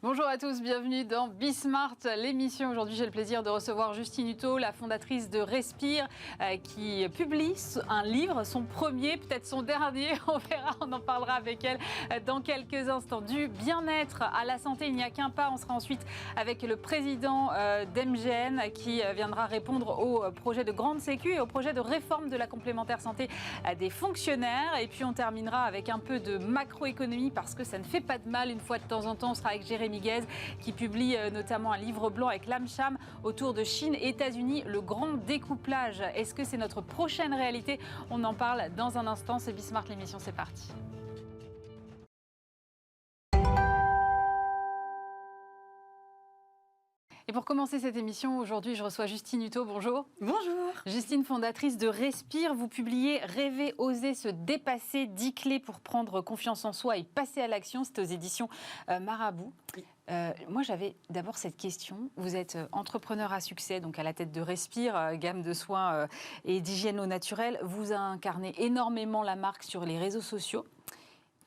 Bonjour à tous, bienvenue dans Bismart, l'émission. Aujourd'hui, j'ai le plaisir de recevoir Justine Hutto, la fondatrice de Respire, qui publie un livre, son premier, peut-être son dernier, on verra, on en parlera avec elle dans quelques instants. Du bien-être à la santé, il n'y a qu'un pas. On sera ensuite avec le président d'MGN qui viendra répondre au projet de grande sécu et au projet de réforme de la complémentaire santé des fonctionnaires. Et puis on terminera avec un peu de macroéconomie parce que ça ne fait pas de mal une fois de temps en temps. On sera avec Jérémy Guez qui publie notamment un livre blanc avec l'AmCham autour de Chine et États-Unis, le grand découplage. Est-ce que c'est notre prochaine réalité? On en parle dans un instant. C'est Bismart, l'émission, c'est parti. Et pour commencer cette émission, aujourd'hui, je reçois Justine Hutto. Bonjour. Bonjour. Justine, fondatrice de Respire. Vous publiez Rêver, oser, se dépasser, 10 clés pour prendre confiance en soi et passer à l'action. C'est aux éditions Marabout. Oui. Moi, j'avais d'abord cette question. Vous êtes entrepreneur à succès, donc à la tête de Respire, gamme de soins et d'hygiène au naturel. Vous incarnez énormément la marque sur les réseaux sociaux.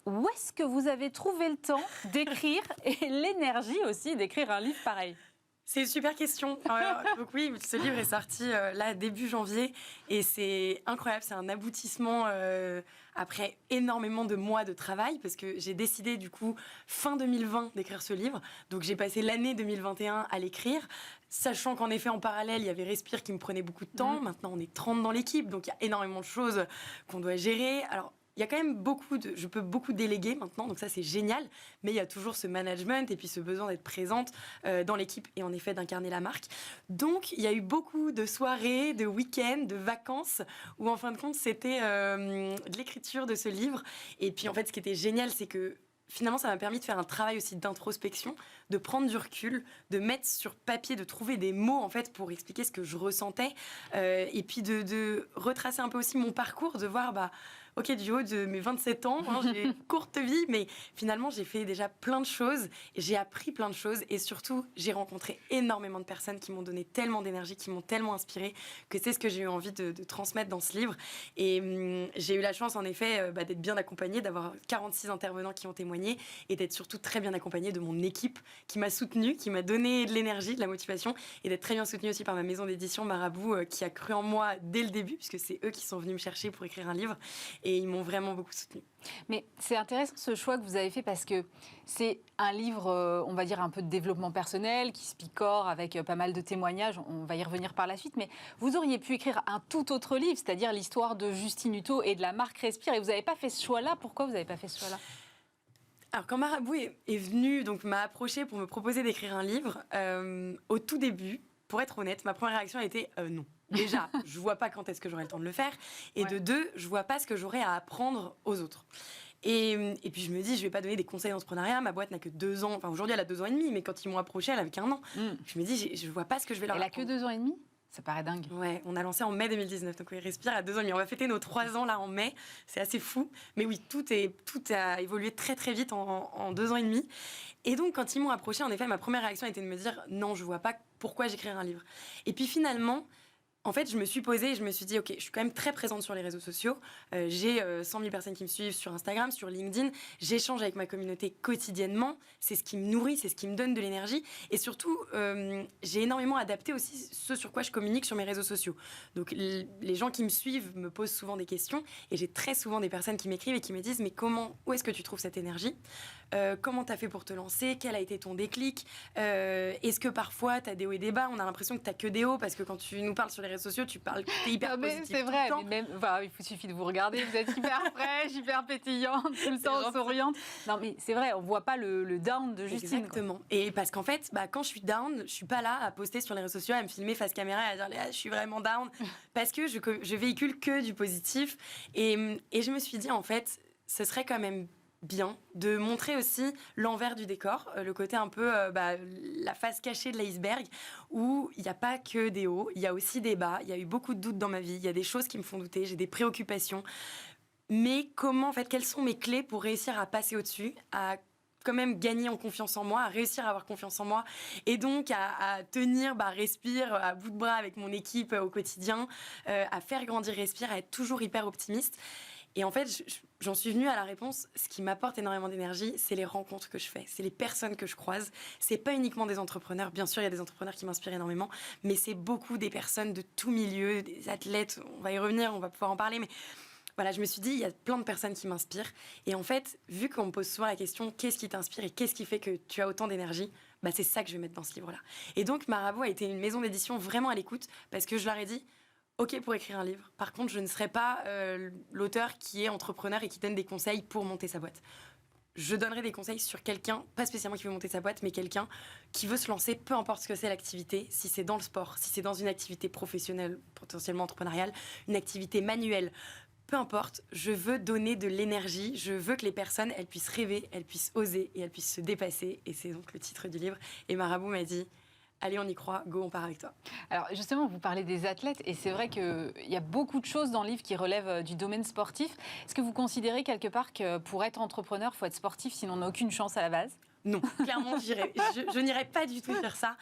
Où est-ce que vous avez trouvé le temps d'écrire et l'énergie aussi d'écrire un livre pareil ? C'est une super question. Donc oui, ce livre est sorti là début janvier et c'est incroyable, c'est un aboutissement après énormément de mois de travail parce que j'ai décidé du coup fin 2020 d'écrire ce livre. Donc j'ai passé l'année 2021 à l'écrire, sachant qu'en effet en parallèle il y avait Respire qui me prenait beaucoup de temps. Maintenant on est 30 dans l'équipe, donc il y a énormément de choses qu'on doit gérer. Alors il y a quand même je peux beaucoup déléguer maintenant, donc ça c'est génial, mais il y a toujours ce management et puis ce besoin d'être présente dans l'équipe et en effet d'incarner la marque. Donc il y a eu beaucoup de soirées, de week-ends, de vacances, où en fin de compte c'était de l'écriture de ce livre. Et puis en fait ce qui était génial, c'est que finalement, ça m'a permis de faire un travail aussi d'introspection, de prendre du recul, de mettre sur papier, de trouver des mots en fait pour expliquer ce que je ressentais, et puis de retracer un peu aussi mon parcours, de voir ok, du haut de mes 27 ans, j'ai une courte vie, mais finalement, j'ai fait déjà plein de choses, j'ai appris plein de choses, et surtout, j'ai rencontré énormément de personnes qui m'ont donné tellement d'énergie, qui m'ont tellement inspirée, que c'est ce que j'ai eu envie de transmettre dans ce livre. Et j'ai eu la chance, en effet, d'être bien accompagnée, d'avoir 46 intervenants qui ont témoigné, et d'être surtout très bien accompagnée de mon équipe, qui m'a soutenue, qui m'a donné de l'énergie, de la motivation, et d'être très bien soutenue aussi par ma maison d'édition Marabout, qui a cru en moi dès le début, puisque c'est eux qui sont venus me chercher pour écrire un livre. Et ils m'ont vraiment beaucoup soutenue. Mais c'est intéressant ce choix que vous avez fait parce que c'est un livre, on va dire, un peu de développement personnel qui se picore avec pas mal de témoignages. On va y revenir par la suite. Mais vous auriez pu écrire un tout autre livre, c'est-à-dire l'histoire de Justine Hutto et de la marque Respire. Et vous n'avez pas fait ce choix-là. Pourquoi vous n'avez pas fait ce choix-là ? Alors, quand Marabout est venu, donc m'a approché pour me proposer d'écrire un livre, au tout début, pour être honnête, ma première réaction a été non. Déjà, je vois pas quand est-ce que j'aurai le temps de le faire. Et de deux, je vois pas ce que j'aurai à apprendre aux autres. Et puis je me dis, je vais pas donner des conseils d'entrepreneuriat. Ma boîte n'a que 2 ans. Enfin, aujourd'hui, elle a 2 ans et demi, mais quand ils m'ont approchée, elle avait qu'1 an. Je me dis, je vois pas ce que je vais leur apprendre. Elle a que 2 ans et demi ? Ça paraît dingue. Ouais, on a lancé en mai 2019, donc oui, Respire à 2 ans et demi. On va fêter nos 3 ans là en mai, c'est assez fou. Mais oui, tout a évolué très très vite en 2 ans et demi. Et donc quand ils m'ont approché, en effet, ma première réaction était de me dire, non, je vois pas pourquoi j'écrirais un livre. Et puis finalement, en fait, je me suis posée et je me suis dit, ok, je suis quand même très présente sur les réseaux sociaux. J'ai 100 000 personnes qui me suivent sur Instagram, sur LinkedIn. J'échange avec ma communauté quotidiennement. C'est ce qui me nourrit, c'est ce qui me donne de l'énergie. Et surtout, j'ai énormément adapté aussi ce sur quoi je communique sur mes réseaux sociaux. Donc, les gens qui me suivent me posent souvent des questions. Et j'ai très souvent des personnes qui m'écrivent et qui me disent, mais où est-ce que tu trouves cette énergie ? Comment tu as fait pour te lancer ? Quel a été ton déclic ? Est-ce que parfois, tu as des hauts et des bas ? On a l'impression que tu n'as que des hauts parce que quand tu nous parles sur les réseaux sociaux, tu parles, t'es hyper positif. C'est vrai, mais même, il suffit de vous regarder, vous êtes hyper fraîche, hyper pétillante, tout le temps souriante. Non, mais c'est vrai, on voit pas le down de Justine. Exactement. Quoi. Et parce qu'en fait, quand je suis down, je suis pas là à poster sur les réseaux sociaux, à me filmer face caméra et à dire je suis vraiment down, parce que je véhicule que du positif. Et je me suis dit, en fait, ce serait quand même bien de montrer aussi l'envers du décor, le côté un peu la face cachée de l'iceberg, où il n'y a pas que des hauts, il y a aussi des bas, il y a eu beaucoup de doutes dans ma vie, il y a des choses qui me font douter, j'ai des préoccupations, mais quelles sont mes clés pour réussir à passer au-dessus, à quand même gagner en confiance en moi, à réussir à avoir confiance en moi, et donc à tenir Respire à bout de bras avec mon équipe au quotidien, à faire grandir Respire, à être toujours hyper optimiste. Et en fait, j'en suis venue à la réponse, ce qui m'apporte énormément d'énergie, c'est les rencontres que je fais, c'est les personnes que je croise. C'est pas uniquement des entrepreneurs, bien sûr, il y a des entrepreneurs qui m'inspirent énormément, mais c'est beaucoup des personnes de tout milieu, des athlètes, on va y revenir, on va pouvoir en parler, mais voilà, je me suis dit, il y a plein de personnes qui m'inspirent. Et en fait, vu qu'on me pose souvent la question, qu'est-ce qui t'inspire et qu'est-ce qui fait que tu as autant d'énergie, bah, c'est ça que je vais mettre dans ce livre-là. Et donc, Marabout a été une maison d'édition vraiment à l'écoute, parce que je leur ai dit, OK pour écrire un livre. Par contre, je ne serai pas l'auteur qui est entrepreneur et qui donne des conseils pour monter sa boîte. Je donnerai des conseils sur quelqu'un, pas spécialement qui veut monter sa boîte, mais quelqu'un qui veut se lancer, peu importe ce que c'est l'activité, si c'est dans le sport, si c'est dans une activité professionnelle, potentiellement entrepreneuriale, une activité manuelle, peu importe, je veux donner de l'énergie, je veux que les personnes, elles puissent rêver, elles puissent oser et elles puissent se dépasser. Et c'est donc le titre du livre. Et Marabout m'a dit, allez, on y croit, go, on part avec toi. Alors justement, vous parlez des athlètes et c'est vrai qu'il y a beaucoup de choses dans le livre qui relèvent du domaine sportif. Est-ce que vous considérez quelque part que pour être entrepreneur, il faut être sportif, sinon on n'a aucune chance à la base ? Non, clairement, je n'irai pas du tout faire ça.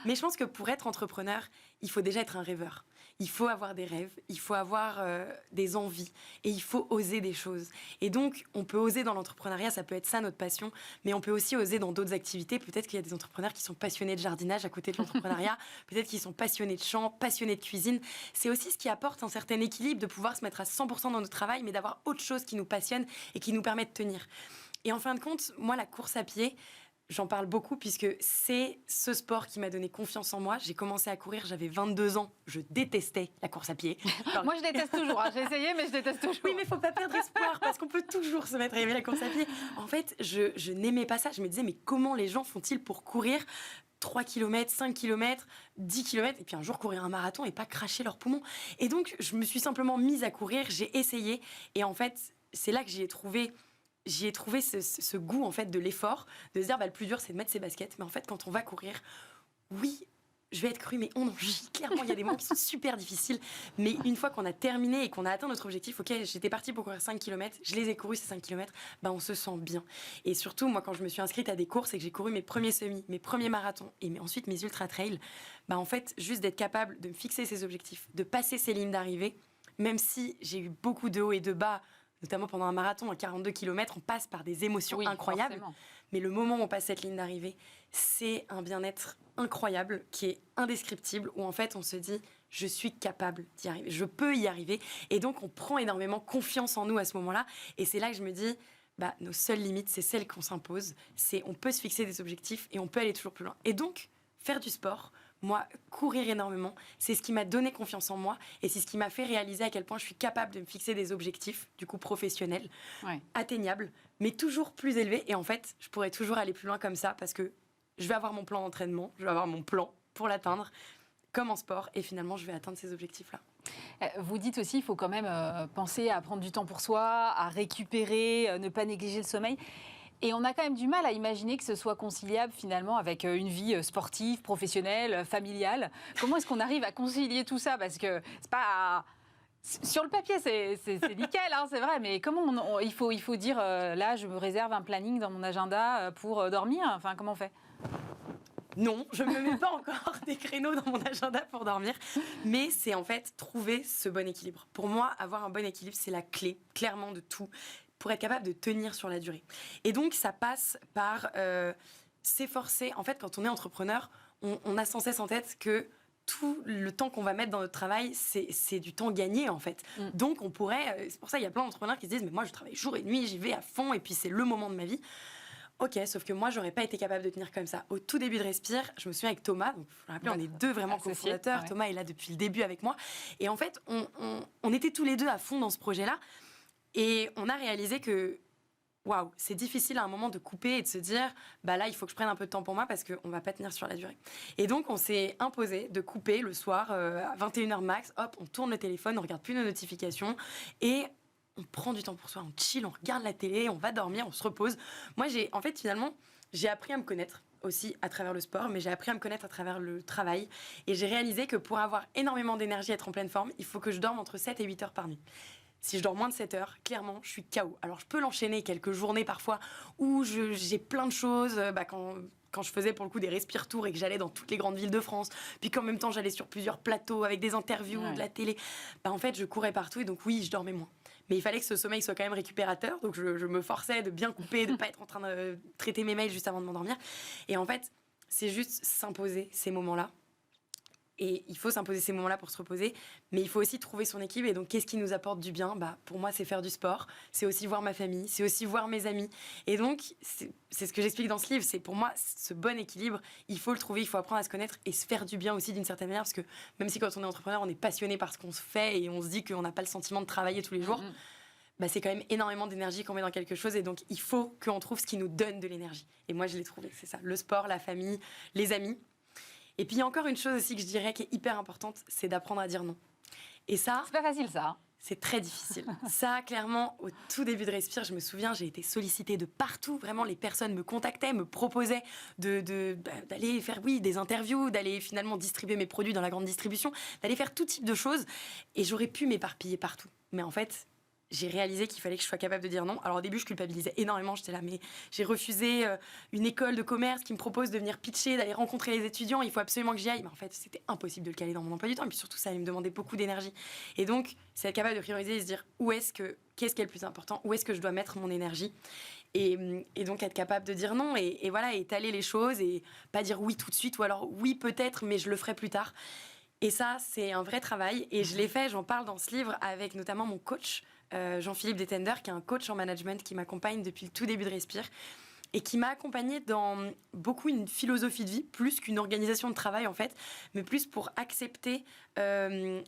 Mais je pense que pour être entrepreneur, il faut déjà être un rêveur. Il faut avoir des rêves, il faut avoir des envies et il faut oser des choses. Et donc, on peut oser dans l'entrepreneuriat, ça peut être ça notre passion, mais on peut aussi oser dans d'autres activités. Peut-être qu'il y a des entrepreneurs qui sont passionnés de jardinage à côté de l'entrepreneuriat, peut-être qu'ils sont passionnés de chant, passionnés de cuisine. C'est aussi ce qui apporte un certain équilibre de pouvoir se mettre à 100% dans notre travail, mais d'avoir autre chose qui nous passionne et qui nous permet de tenir. Et en fin de compte, moi, la course à pied, j'en parle beaucoup puisque c'est ce sport qui m'a donné confiance en moi. J'ai commencé à courir, j'avais 22 ans. Je détestais la course à pied. Alors, moi, je déteste toujours. J'ai essayé, mais je déteste toujours. Oui, mais il ne faut pas perdre espoir parce qu'on peut toujours se mettre à aimer la course à pied. En fait, je n'aimais pas ça. Je me disais, mais comment les gens font-ils pour courir 3 km, 5 km, 10 km, et puis un jour courir un marathon et pas cracher leurs poumons. Et donc, je me suis simplement mise à courir, j'ai essayé. Et en fait, c'est là que j'y ai trouvé ce goût en fait de l'effort, de se dire le plus dur c'est de mettre ses baskets, mais en fait quand on va courir, oui, je vais être crue, mais on en gît. Clairement, il y a des moments qui sont super difficiles, mais une fois qu'on a terminé et qu'on a atteint notre objectif, ok, j'étais partie pour courir 5 km, je les ai courus ces 5 km, on se sent bien. Et surtout, moi quand je me suis inscrite à des courses et que j'ai couru mes premiers semis, mes premiers marathons et ensuite mes ultra-trails, en fait, juste d'être capable de me fixer ces objectifs, de passer ces lignes d'arrivée, même si j'ai eu beaucoup de hauts et de bas, notamment pendant un marathon à 42 km, on passe par des émotions incroyables. Forcément. Mais le moment où on passe cette ligne d'arrivée, c'est un bien-être incroyable qui est indescriptible, où en fait on se dit je suis capable d'y arriver, je peux y arriver. Et donc on prend énormément confiance en nous à ce moment-là. Et c'est là que je me dis, nos seules limites, c'est celles qu'on s'impose. On peut se fixer des objectifs et on peut aller toujours plus loin. Et donc, faire du sport, moi, courir énormément, c'est ce qui m'a donné confiance en moi et c'est ce qui m'a fait réaliser à quel point je suis capable de me fixer des objectifs, du coup professionnels, atteignables, mais toujours plus élevés. Et en fait, je pourrais toujours aller plus loin comme ça parce que je vais avoir mon plan d'entraînement, je vais avoir mon plan pour l'atteindre, comme en sport, et finalement, je vais atteindre ces objectifs-là. Vous dites aussi qu'il faut quand même penser à prendre du temps pour soi, à récupérer, ne pas négliger le sommeil. Et on a quand même du mal à imaginer que ce soit conciliable finalement avec une vie sportive, professionnelle, familiale. Comment est-ce qu'on arrive à concilier tout ça ? Parce que c'est pas... Sur le papier, c'est nickel, c'est vrai, mais comment il faut dire, là, je me réserve un planning dans mon agenda pour dormir ? Enfin, comment on fait ? Non, je ne me mets pas encore des créneaux dans mon agenda pour dormir, mais c'est en fait trouver ce bon équilibre. Pour moi, avoir un bon équilibre, c'est la clé, clairement, de tout, pour être capable de tenir sur la durée. Et donc, ça passe par s'efforcer. En fait, quand on est entrepreneur, on a sans cesse en tête que tout le temps qu'on va mettre dans notre travail, c'est du temps gagné, en fait. Donc, on pourrait... c'est pour ça qu'il y a plein d'entrepreneurs qui se disent « Mais moi, je travaille jour et nuit, j'y vais à fond, et puis c'est le moment de ma vie. » Ok, sauf que moi, j'aurais pas été capable de tenir comme ça. Au tout début de Respire, je me souviens avec Thomas, donc je me rappelle, on est deux vraiment cofondateurs. Ouais. Thomas est là depuis le début avec moi. Et en fait, on était tous les deux à fond dans ce projet-là. Et on a réalisé que, waouh, c'est difficile à un moment de couper et de se dire, là, il faut que je prenne un peu de temps pour moi parce qu'on va pas tenir sur la durée. Et donc, on s'est imposé de couper le soir à 21h max. Hop, on tourne le téléphone, on regarde plus nos notifications et on prend du temps pour soi, on chill, on regarde la télé, on va dormir, on se repose. Moi, finalement, j'ai appris à me connaître aussi à travers le sport, mais j'ai appris à me connaître à travers le travail. Et j'ai réalisé que pour avoir énormément d'énergie et être en pleine forme, il faut que je dorme entre 7 et 8 heures par nuit. Si je dors moins de 7 heures, clairement, je suis KO. Alors, je peux l'enchaîner quelques journées parfois où j'ai plein de choses. quand je faisais pour le coup des respire tours et que j'allais dans toutes les grandes villes de France, puis qu'en même temps j'allais sur plusieurs plateaux avec des interviews, de la télé, en fait je courais partout et donc oui, je dormais moins. Mais il fallait que ce sommeil soit quand même récupérateur, donc je me forçais de bien couper, de ne pas être en train de traiter mes mails juste avant de m'endormir. Et en fait, c'est juste s'imposer ces moments-là. Et il faut s'imposer ces moments-là pour se reposer, mais il faut aussi trouver son équilibre. Et donc, qu'est-ce qui nous apporte du bien ? Pour moi, c'est faire du sport, c'est aussi voir ma famille, c'est aussi voir mes amis. Et donc, c'est ce que j'explique dans ce livre, c'est pour moi, ce bon équilibre, il faut le trouver, il faut apprendre à se connaître et se faire du bien aussi d'une certaine manière, parce que même si quand on est entrepreneur, on est passionné par ce qu'on se fait et on se dit qu'on n'a pas le sentiment de travailler tous les jours, c'est quand même énormément d'énergie qu'on met dans quelque chose. Et donc, il faut qu'on trouve ce qui nous donne de l'énergie. Et moi, je l'ai trouvé, c'est ça, le sport, la famille, les amis. Et puis, il y a encore une chose aussi que je dirais qui est hyper importante, c'est d'apprendre à dire non. Et ça... C'est pas facile, ça. C'est très difficile. Ça, clairement, au tout début de Respire, je me souviens, j'ai été sollicitée de partout. Vraiment, les personnes me contactaient, me proposaient d'aller faire, des interviews, d'aller finalement distribuer mes produits dans la grande distribution, d'aller faire tout type de choses. Et j'aurais pu m'éparpiller partout. Mais en fait... j'ai réalisé qu'il fallait que je sois capable de dire non. Alors au début, je culpabilisais énormément. J'étais là, mais j'ai refusé une école de commerce qui me propose de venir pitcher, d'aller rencontrer les étudiants. Il faut absolument que j'y aille. Mais en fait, c'était impossible de le caler dans mon emploi du temps. Et puis surtout, ça allait me demander beaucoup d'énergie. Et donc, c'est être capable de prioriser et se dire qu'est-ce qui est le plus important, où est-ce que je dois mettre mon énergie. Et donc être capable de dire non et voilà, étaler les choses et pas dire oui tout de suite ou alors oui peut-être, mais je le ferai plus tard. Et ça, c'est un vrai travail. Et je l'ai fait, j'en parle dans ce livre avec notamment mon coach, Jean-Philippe Détender, qui est un coach en management qui m'accompagne depuis le tout début de Respire et qui m'a accompagnée dans beaucoup une philosophie de vie, plus qu'une organisation de travail en fait, mais plus pour accepter que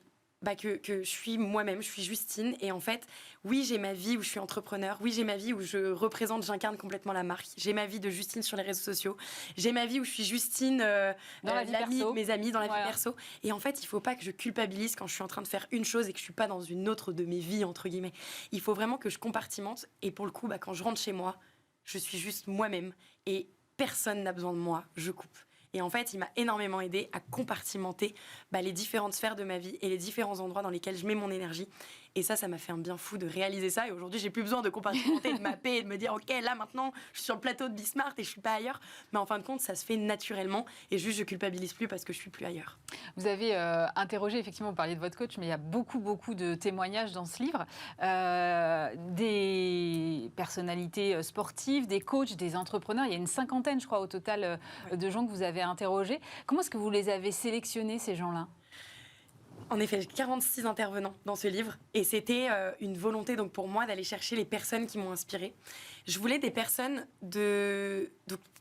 je suis moi-même, je suis Justine. Et en fait, oui, j'ai ma vie où je suis entrepreneur. Oui, j'ai ma vie où je représente, j'incarne complètement la marque. J'ai ma vie de Justine sur les réseaux sociaux. J'ai ma vie où je suis Justine, dans la vie perso. de mes amis, dans la vie perso. Et en fait, il faut pas que je culpabilise quand je suis en train de faire une chose et que je suis pas dans une autre de mes vies, entre guillemets. Il faut vraiment que je compartimente. Et pour le coup, quand je rentre chez moi, je suis juste moi-même. Et personne n'a besoin de moi. Je coupe. Et en fait, il m'a énormément aidé à compartimenter les différentes sphères de ma vie et les différents endroits dans lesquels je mets mon énergie. Et ça m'a fait un bien fou de réaliser ça. Et aujourd'hui, j'ai plus besoin de compartimenter, de mapper et de me dire, OK, là, maintenant, je suis sur le plateau de Bismart et je suis pas ailleurs. Mais en fin de compte, ça se fait naturellement. Et juste, je culpabilise plus parce que je suis plus ailleurs. Vous avez interrogé, effectivement, vous parliez de votre coach, mais il y a beaucoup, beaucoup de témoignages dans ce livre. Des personnalités sportives, des coachs, des entrepreneurs. Il y a une cinquantaine, je crois, au total, de gens que vous avez interrogés. Comment est-ce que vous les avez sélectionnés, ces gens-là ? En effet, j'ai 46 intervenants dans ce livre et c'était une volonté donc pour moi d'aller chercher les personnes qui m'ont inspirée. Je voulais des personnes donc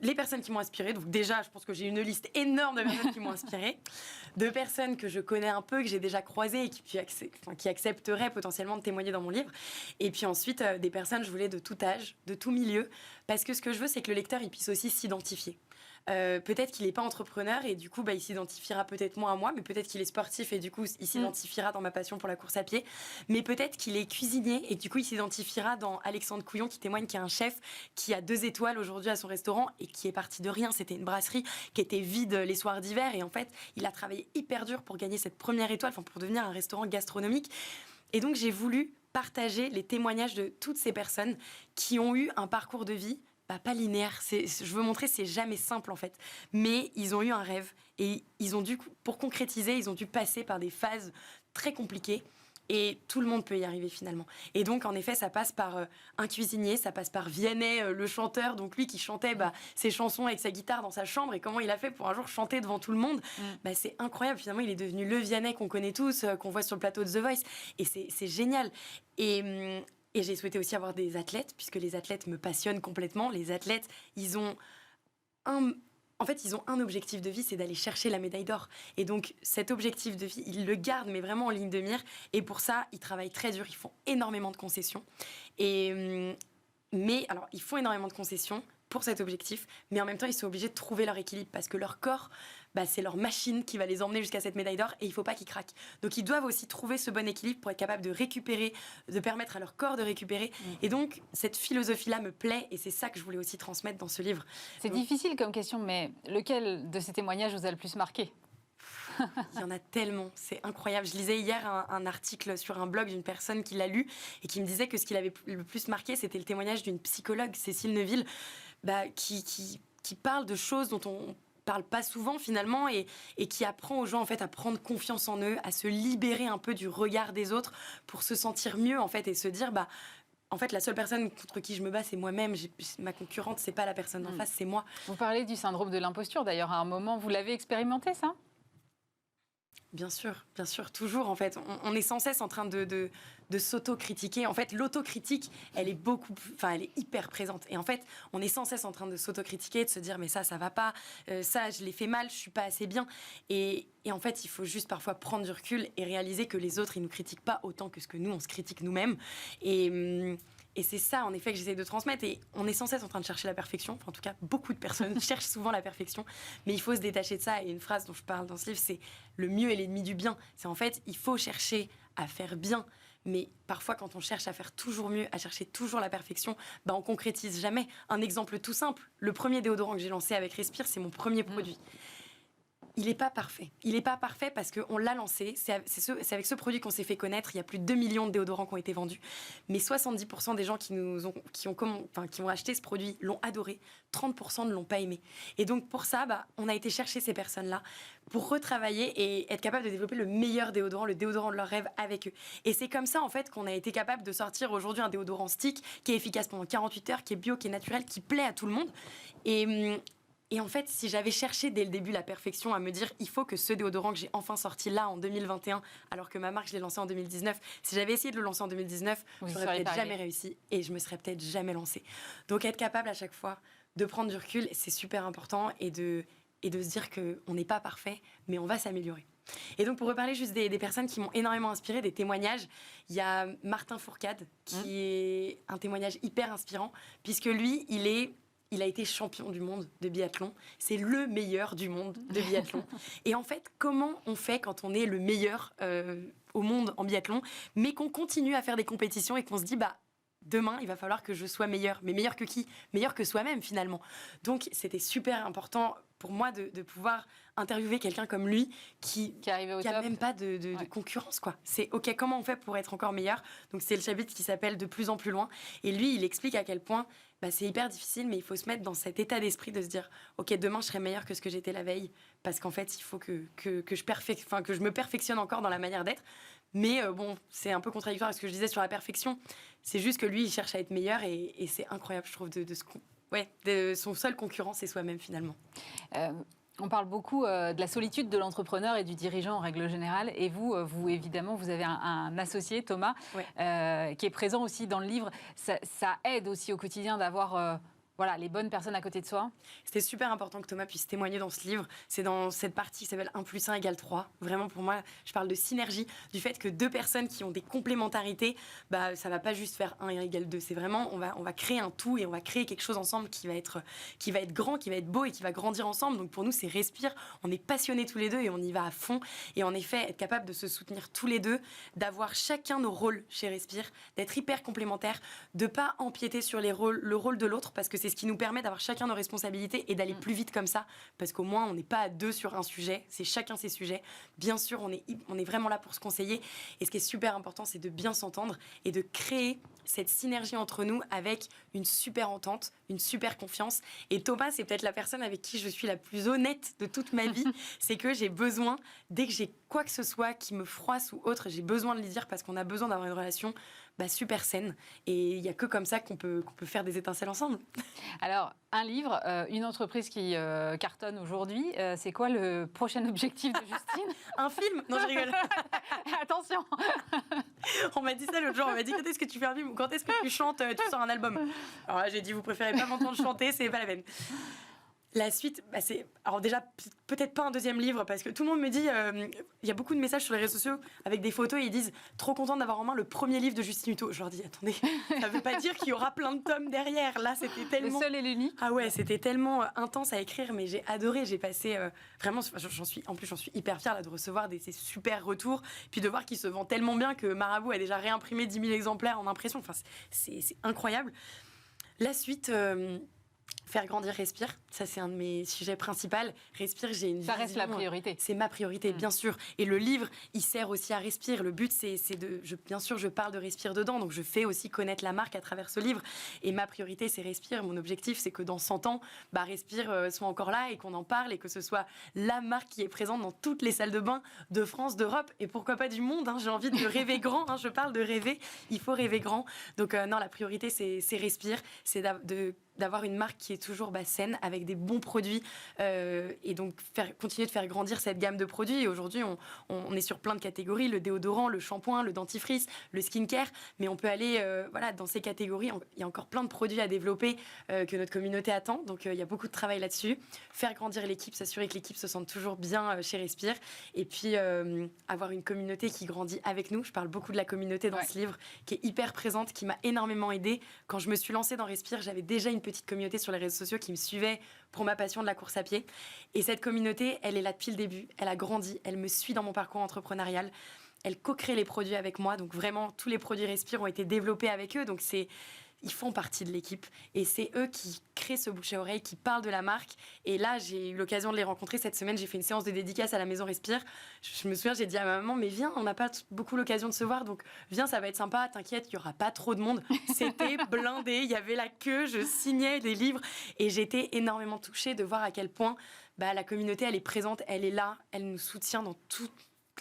les personnes qui m'ont inspirée. Donc déjà, je pense que j'ai une liste énorme de personnes qui m'ont inspirée, de personnes que je connais un peu, que j'ai déjà croisées et qui accepteraient potentiellement de témoigner dans mon livre. Et puis ensuite, des personnes, je voulais de tout âge, de tout milieu, parce que ce que je veux, c'est que le lecteur il puisse aussi s'identifier. Peut-être qu'il n'est pas entrepreneur et du coup il s'identifiera peut-être moins à moi, mais peut-être qu'il est sportif et du coup il s'identifiera dans ma passion pour la course à pied, mais peut-être qu'il est cuisinier et du coup il s'identifiera dans Alexandre Couillon qui témoigne, qui est un chef qui a 2 étoiles aujourd'hui à son restaurant et qui est parti de rien. C'était une brasserie qui était vide les soirs d'hiver et en fait il a travaillé hyper dur pour gagner cette première étoile, pour devenir un restaurant gastronomique. Et donc j'ai voulu partager les témoignages de toutes ces personnes qui ont eu un parcours de vie pas linéaire. Je veux montrer, c'est jamais simple en fait. Mais ils ont eu un rêve et ils ont dû, pour concrétiser, ils ont dû passer par des phases très compliquées. Et tout le monde peut y arriver finalement. Et donc, en effet, ça passe par un cuisinier, ça passe par Vianney, le chanteur, donc lui qui chantait ses chansons avec sa guitare dans sa chambre. Et comment il a fait pour un jour chanter devant tout le monde, c'est incroyable. Finalement, il est devenu le Vianney qu'on connaît tous, qu'on voit sur le plateau de The Voice. Et c'est génial. Et j'ai souhaité aussi avoir des athlètes, puisque les athlètes me passionnent complètement. Les athlètes, ils ont un objectif de vie, c'est d'aller chercher la médaille d'or. Et donc, cet objectif de vie, ils le gardent, mais vraiment en ligne de mire. Et pour ça, ils travaillent très dur, ils font énormément de concessions. Mais alors, ils font énormément de concessions pour cet objectif, mais en même temps, ils sont obligés de trouver leur équilibre, parce que leur corps, c'est leur machine qui va les emmener jusqu'à cette médaille d'or et il ne faut pas qu'ils craquent. Donc, ils doivent aussi trouver ce bon équilibre pour être capables de récupérer, de permettre à leur corps de récupérer. Et donc, cette philosophie-là me plaît et c'est ça que je voulais aussi transmettre dans ce livre. C'est difficile comme question, mais lequel de ces témoignages vous a le plus marqué ? Il y en a tellement, c'est incroyable. Je lisais hier un article sur un blog d'une personne qui l'a lu et qui me disait que ce qui l'avait le plus marqué, c'était le témoignage d'une psychologue, Cécile Neuville, qui qui parle de choses dont on parle pas souvent finalement et qui apprend aux gens en fait à prendre confiance en eux, à se libérer un peu du regard des autres pour se sentir mieux en fait et se dire en fait, la seule personne contre qui je me bats, c'est moi-même. Ma concurrente, c'est pas la personne en face, c'est moi. Vous parlez du syndrome de l'imposture, d'ailleurs, à un moment. Vous l'avez expérimenté, ça ? Bien sûr, toujours en fait. On est sans cesse en train de s'auto-critiquer. En fait, l'autocritique, elle est elle est hyper présente. Et en fait, on est sans cesse en train de s'auto-critiquer, de se dire mais ça va pas, ça je l'ai fait mal, je suis pas assez bien. Et en fait, il faut juste parfois prendre du recul et réaliser que les autres, ils nous critiquent pas autant que ce que nous, on se critique nous-mêmes. Et c'est ça, en effet, que j'essaie de transmettre. Et on est sans cesse en train de chercher la perfection. Enfin, en tout cas, beaucoup de personnes cherchent souvent la perfection. Mais il faut se détacher de ça. Et une phrase dont je parle dans ce livre, c'est « le mieux est l'ennemi du bien ». C'est en fait, il faut chercher à faire bien. Mais parfois, quand on cherche à faire toujours mieux, à chercher toujours la perfection, on concrétise jamais. Un exemple tout simple, le premier déodorant que j'ai lancé avec Respire, c'est mon premier produit. Il n'est pas parfait. Il n'est pas parfait parce qu'on l'a lancé. C'est avec ce produit qu'on s'est fait connaître. Il y a plus de 2 millions de déodorants qui ont été vendus. Mais 70% des gens qui ont acheté ce produit l'ont adoré. 30% ne l'ont pas aimé. Et donc, pour ça, on a été chercher ces personnes-là pour retravailler et être capable de développer le meilleur déodorant, le déodorant de leur rêve avec eux. Et c'est comme ça, en fait, qu'on a été capable de sortir aujourd'hui un déodorant stick qui est efficace pendant 48 heures, qui est bio, qui est naturel, qui plaît à tout le monde. Et en fait, si j'avais cherché dès le début la perfection, à me dire il faut que ce déodorant que j'ai enfin sorti là en 2021, alors que ma marque je l'ai lancé en 2019, si j'avais essayé de le lancer en 2019, je n'aurais peut-être jamais réussi et je me serais peut-être jamais lancée. Donc être capable à chaque fois de prendre du recul, c'est super important et de se dire qu'on n'est pas parfait, mais on va s'améliorer. Et donc pour reparler juste des personnes qui m'ont énormément inspirée, des témoignages, il y a Martin Fourcade qui est un témoignage hyper inspirant puisque lui, il a été champion du monde de biathlon. C'est le meilleur du monde de biathlon. Et en fait, comment on fait quand on est le meilleur au monde en biathlon, mais qu'on continue à faire des compétitions et qu'on se dit, demain, il va falloir que je sois meilleur. Mais meilleur que qui ? Meilleur que soi-même, finalement. Donc, c'était super important pour moi de pouvoir interviewer quelqu'un comme lui qui a même pas de concurrence, quoi. C'est OK, comment on fait pour être encore meilleur ? Donc, c'est le chapitre qui s'appelle « De plus en plus loin ». Et lui, il explique à quel point c'est hyper difficile, mais il faut se mettre dans cet état d'esprit de se dire « OK, demain, je serai meilleur que ce que j'étais la veille. » Parce qu'en fait, il faut que je me perfectionne encore dans la manière d'être. Mais c'est un peu contradictoire avec ce que je disais sur la perfection. C'est juste que lui, il cherche à être meilleur et c'est incroyable, je trouve, de son seul concurrent, c'est soi-même, finalement. On parle beaucoup de la solitude de l'entrepreneur et du dirigeant en règle générale. Et vous évidemment, vous avez un associé, Thomas, qui est présent aussi dans le livre. Ça aide aussi au quotidien d'avoir les bonnes personnes à côté de soi. C'était super important que Thomas puisse témoigner dans ce livre. C'est dans cette partie qui s'appelle 1 + 1 = 3. Vraiment, pour moi, je parle de synergie, du fait que deux personnes qui ont des complémentarités, ça va pas juste faire 1 = 2. C'est vraiment, on va créer un tout et on va créer quelque chose ensemble qui va être grand, qui va être beau et qui va grandir ensemble. Donc pour nous, c'est Respire. On est passionnés tous les deux et on y va à fond. Et en effet, être capable de se soutenir tous les deux, d'avoir chacun nos rôles chez Respire, d'être hyper complémentaires, de pas empiéter sur le rôle de l'autre, parce que c'est ce qui nous permet d'avoir chacun nos responsabilités et d'aller plus vite comme ça, parce qu'au moins on n'est pas à deux sur un sujet, c'est chacun ses sujets. Bien sûr, on est vraiment là pour se conseiller, et ce qui est super important, c'est de bien s'entendre et de créer cette synergie entre nous avec une super entente, une super confiance. Et Thomas, c'est peut-être la personne avec qui je suis la plus honnête de toute ma vie. C'est que j'ai besoin, dès que j'ai quoi que ce soit qui me froisse ou autre, j'ai besoin de lui dire, parce qu'on a besoin d'avoir une relation super saine. Et il n'y a que comme ça qu'on peut faire des étincelles ensemble. Alors, un livre, une entreprise qui cartonne aujourd'hui. C'est quoi le prochain objectif de Justine ? Un film ? Non, je rigole. Attention. On m'a dit ça l'autre jour. On m'a dit, quand est-ce que tu fais un film ? Quand est-ce que tu chantes ? Tu sors un album ? Alors là, j'ai dit, vous préférez pas m'entendre chanter, c'est pas la peine. La suite, c'est... Alors déjà, peut-être pas un deuxième livre, parce que tout le monde me dit... Il y a beaucoup de messages sur les réseaux sociaux avec des photos et ils disent « Trop contente d'avoir en main le premier livre de Justine Hutto ». Je leur dis « Attendez, ça veut pas dire qu'il y aura plein de tomes derrière. » Là, c'était tellement... Le seul et l'unique. Ah ouais, c'était tellement intense à écrire, mais j'ai adoré. J'ai passé... vraiment, j'en suis hyper fière là, de recevoir ces super retours. Puis de voir qu'il se vend tellement bien que Marabout a déjà réimprimé 10 000 exemplaires en impression. Enfin, c'est incroyable. La suite... Faire grandir Respire, ça c'est un de mes sujets principaux. Respire, j'ai une Ça reste vision, la priorité. C'est ma priorité, bien sûr. Et le livre, il sert aussi à Respire. Le but, bien sûr, je parle de Respire dedans, donc je fais aussi connaître la marque à travers ce livre. Et ma priorité, c'est Respire. Mon objectif, c'est que dans 100 ans, Respire soit encore là et qu'on en parle et que ce soit la marque qui est présente dans toutes les salles de bain de France, d'Europe et pourquoi pas du monde. J'ai envie de rêver grand. Je parle de rêver. Il faut rêver grand. Donc non, la priorité, c'est Respire. C'est d'avoir une marque qui est toujours saine, avec des bons produits et donc continuer de faire grandir cette gamme de produits. Et aujourd'hui, on est sur plein de catégories, le déodorant, le shampoing, le dentifrice, le skincare, mais on peut aller dans ces catégories. Il y a encore plein de produits à développer que notre communauté attend, donc il y a beaucoup de travail là-dessus. Faire grandir l'équipe, s'assurer que l'équipe se sente toujours bien chez Respire, et puis avoir une communauté qui grandit avec nous. Je parle beaucoup de la communauté dans ce livre, qui est hyper présente, qui m'a énormément aidée. Quand je me suis lancée dans Respire, j'avais déjà une petite communauté sur les réseaux sociaux qui me suivait pour ma passion de la course à pied. Et cette communauté, elle est là depuis le début. Elle a grandi. Elle me suit dans mon parcours entrepreneurial. Elle co-crée les produits avec moi. Donc vraiment, tous les produits Respire ont été développés avec eux. Donc ils font partie de l'équipe. Et c'est eux qui créent ce bouche à oreille, qui parlent de la marque. Et là, j'ai eu l'occasion de les rencontrer cette semaine. J'ai fait une séance de dédicace à la Maison Respire. Je me souviens, j'ai dit à ma maman, mais viens, on n'a pas beaucoup l'occasion de se voir. Donc viens, ça va être sympa. T'inquiète, il n'y aura pas trop de monde. C'était blindé. Il y avait la queue. Je signais des livres. Et j'étais énormément touchée de voir à quel point la communauté, elle est présente. Elle est là. Elle nous soutient dans toutes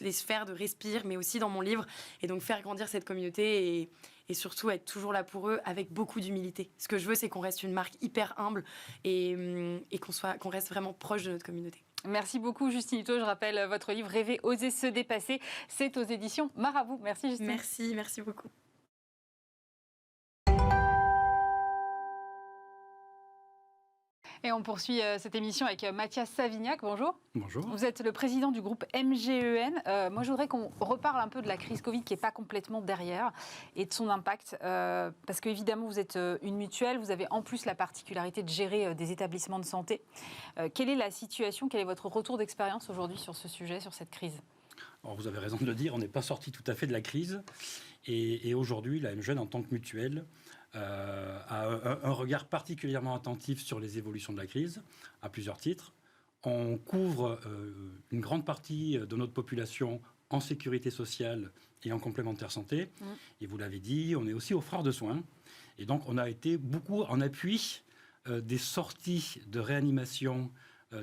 les sphères de Respire, mais aussi dans mon livre. Et donc faire grandir cette communauté et surtout être toujours là pour eux avec beaucoup d'humilité. Ce que je veux, c'est qu'on reste une marque hyper humble et qu'on reste vraiment proche de notre communauté. Merci beaucoup, Justine Hutto. Je rappelle votre livre « Rêver, oser se dépasser ». C'est aux éditions Marabout. Merci, Justine. Merci beaucoup. Et on poursuit cette émission avec Mathias Savignac. Bonjour. Bonjour. Vous êtes le président du groupe MGEN. Moi, je voudrais qu'on reparle un peu de la crise Covid qui n'est pas complètement derrière et de son impact. Parce qu'évidemment, vous êtes une mutuelle. Vous avez en plus la particularité de gérer des établissements de santé. Quelle est la situation? Quel est votre retour d'expérience aujourd'hui sur ce sujet, sur cette crise? Alors, vous avez raison de le dire, on n'est pas sorti tout à fait de la crise. Et aujourd'hui, la MGEN, en tant que mutuelle, a un regard particulièrement attentif sur les évolutions de la crise, à plusieurs titres. On couvre une grande partie de notre population en sécurité sociale et en complémentaire santé. Et vous l'avez dit, on est aussi offreur de soins. Et donc, on a été beaucoup en appui des sorties de réanimation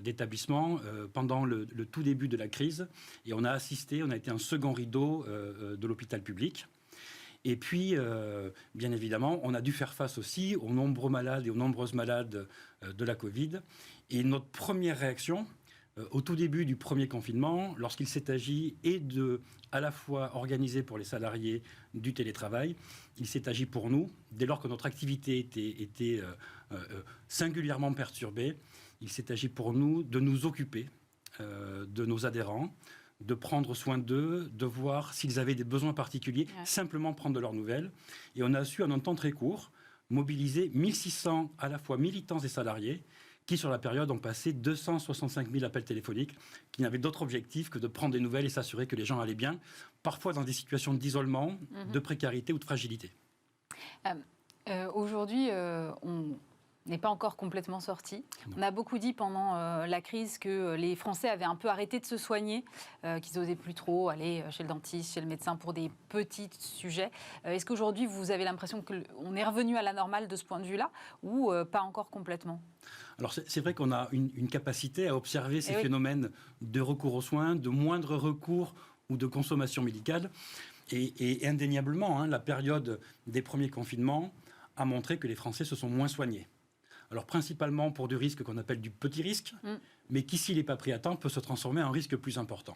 d'établissements pendant le tout début de la crise. Et on a été un second rideau de l'hôpital public. Et puis, bien évidemment, on a dû faire face aussi aux nombreux malades et aux nombreuses malades de la Covid. Et notre première réaction, au tout début du premier confinement, lorsqu'il s'est agi à la fois organiser pour les salariés du télétravail, il s'est agi pour nous, dès lors que notre activité était singulièrement perturbée, il s'est agi pour nous de nous occuper de nos adhérents, de prendre soin d'eux, de voir s'ils avaient des besoins particuliers, simplement prendre de leurs nouvelles. Et on a su, en un temps très court, mobiliser 1600 à la fois militants et salariés qui, sur la période, ont passé 265 000 appels téléphoniques, qui n'avaient d'autre objectif que de prendre des nouvelles et s'assurer que les gens allaient bien, parfois dans des situations d'isolement, de précarité ou de fragilité. Aujourd'hui, on n'est pas encore complètement sorti. On a beaucoup dit pendant la crise que les Français avaient un peu arrêté de se soigner, qu'ils n'osaient plus trop aller chez le dentiste, chez le médecin pour des petits sujets. Est-ce qu'aujourd'hui, vous avez l'impression qu'on est revenu à la normale de ce point de vue-là ou pas encore complètement? Alors c'est vrai qu'on a une capacité à observer ces phénomènes de recours aux soins, de moindre recours ou de consommation médicale. Et indéniablement, la période des premiers confinements a montré que les Français se sont moins soignés. Alors principalement pour du risque qu'on appelle du petit risque, mais qui, s'il n'est pas pris à temps, peut se transformer en risque plus important.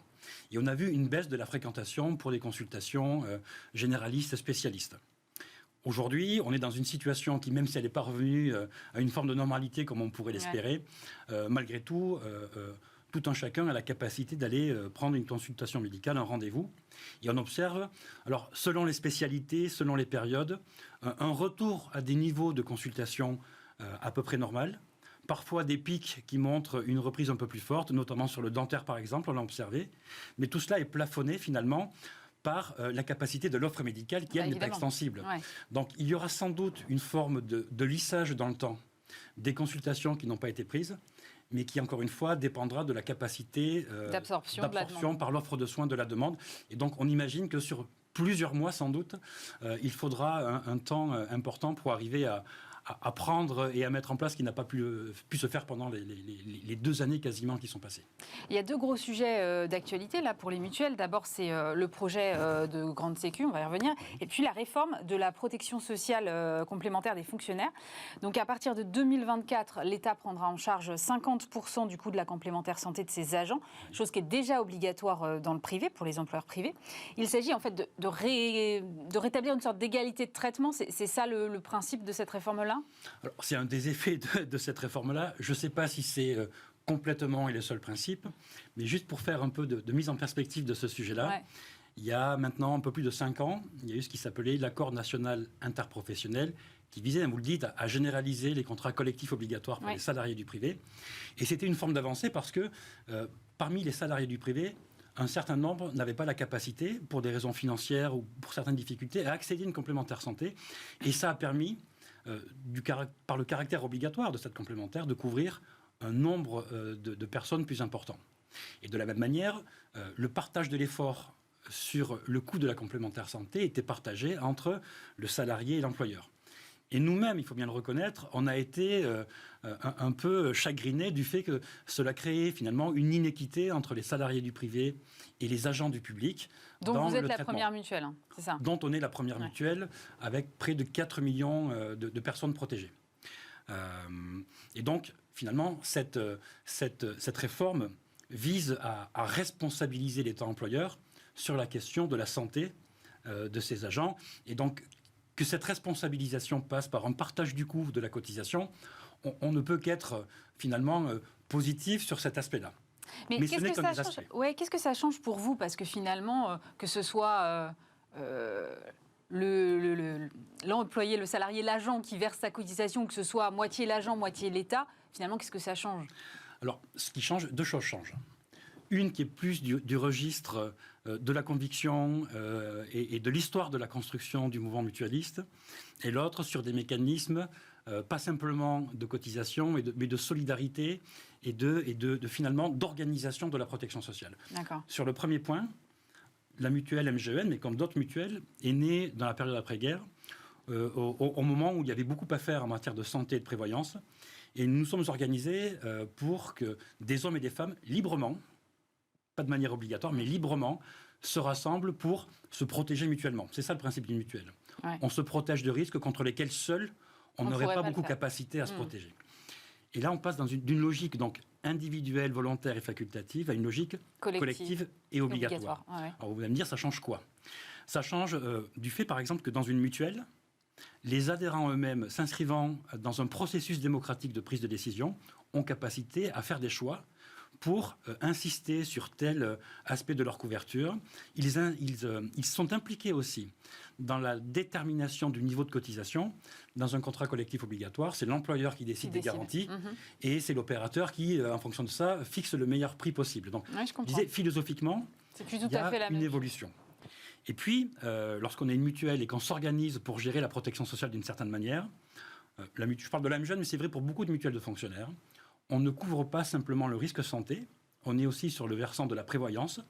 Et on a vu une baisse de la fréquentation pour des consultations généralistes, spécialistes. Aujourd'hui, on est dans une situation qui, même si elle n'est pas revenue à une forme de normalité comme on pourrait l'espérer, malgré tout, tout un chacun a la capacité d'aller prendre une consultation médicale, un rendez-vous. Et on observe, alors selon les spécialités, selon les périodes, un retour à des niveaux de consultation à peu près normal. Parfois des pics qui montrent une reprise un peu plus forte, notamment sur le dentaire par exemple, on l'a observé. Mais tout cela est plafonné finalement par la capacité de l'offre médicale qui, elle, n'est pas extensible. Donc il y aura sans doute une forme de lissage dans le temps des consultations qui n'ont pas été prises, mais qui, encore une fois, dépendra de la capacité d'absorption par l'offre de soins de la demande. Et donc, on imagine que sur plusieurs mois, sans doute, il faudra un temps important pour arriver à prendre et à mettre en place ce qui n'a pas pu se faire pendant les 2 années quasiment qui sont passées. Il y a 2 gros sujets d'actualité là pour les mutuelles. D'abord, c'est le projet de Grande Sécu, on va y revenir, et puis la réforme de la protection sociale complémentaire des fonctionnaires. Donc à partir de 2024, l'État prendra en charge 50% du coût de la complémentaire santé de ses agents, chose qui est déjà obligatoire dans le privé, pour les employeurs privés. Il s'agit en fait de rétablir une sorte d'égalité de traitement. C'est ça le principe de cette réforme-là ? Alors, c'est un des effets de cette réforme-là. Je ne sais pas si c'est complètement et le seul principe, mais juste pour faire un peu de mise en perspective de ce sujet-là, il y a maintenant un peu plus de 5 ans, il y a eu ce qui s'appelait l'accord national interprofessionnel, qui visait, vous le dites, à généraliser les contrats collectifs obligatoires pour les salariés du privé. Et c'était une forme d'avancée parce que parmi les salariés du privé, un certain nombre n'avaient pas la capacité, pour des raisons financières ou pour certaines difficultés, à accéder à une complémentaire santé. Et ça a permis, par le caractère obligatoire de cette complémentaire, de couvrir un nombre de personnes plus important. Et de la même manière, le partage de l'effort sur le coût de la complémentaire santé était partagé entre le salarié et l'employeur. Et nous-mêmes, il faut bien le reconnaître, on a été un peu chagrinés du fait que cela créait finalement une inéquité entre les salariés du privé et les agents du public. Donc vous êtes la première mutuelle, hein, c'est ça ? Dont on est la première mutuelle, avec près de 4 millions de personnes protégées. Et donc, finalement, cette réforme vise à responsabiliser l'État employeur sur la question de la santé de ses agents. Et donc, que cette responsabilisation passe par un partage du coût de la cotisation, on ne peut qu'être finalement positif sur cet aspect-là. Mais ce n'est qu'un des aspects. Ouais, qu'est-ce que ça change pour vous ? Parce que finalement, que ce soit l'employé, le salarié, l'agent qui verse sa cotisation, que ce soit moitié l'agent, moitié l'État, finalement, qu'est-ce que ça change ? Alors, ce qui change, 2 choses changent. Une qui est plus du registre de la conviction et de l'histoire de la construction du mouvement mutualiste, et l'autre sur des mécanismes pas simplement de cotisation, mais de solidarité et finalement d'organisation de la protection sociale. D'accord. Sur le premier point, la mutuelle MGEN, mais comme d'autres mutuelles, est née dans la période après-guerre, au moment où il y avait beaucoup à faire en matière de santé et de prévoyance, et nous nous sommes organisés pour que des hommes et des femmes, librement, pas de manière obligatoire, mais librement, se rassemblent pour se protéger mutuellement. C'est ça le principe d'une mutuelle. Ouais. On se protège de risques contre lesquels seuls on n'aurait pas beaucoup capacité à se protéger. Et là, on passe d'une logique donc individuelle, volontaire et facultative à une logique collective et obligatoire. Ouais. Alors vous allez me dire, ça change quoi ? Ça change du fait, par exemple, que dans une mutuelle, les adhérents eux-mêmes, s'inscrivant dans un processus démocratique de prise de décision, ont capacité à faire des choix pour insister sur tel aspect de leur couverture. Ils sont impliqués aussi dans la détermination du niveau de cotisation. Dans un contrat collectif obligatoire, c'est l'employeur qui décide des garanties et c'est l'opérateur qui, en fonction de ça, fixe le meilleur prix possible. Donc, je disais, philosophiquement, il y a une évolution. Et puis, lorsqu'on est une mutuelle et qu'on s'organise pour gérer la protection sociale d'une certaine manière, je parle de la MGEN, mais c'est vrai pour beaucoup de mutuelles de fonctionnaires, on ne couvre pas simplement le risque santé, on est aussi sur le versant de la prévoyance,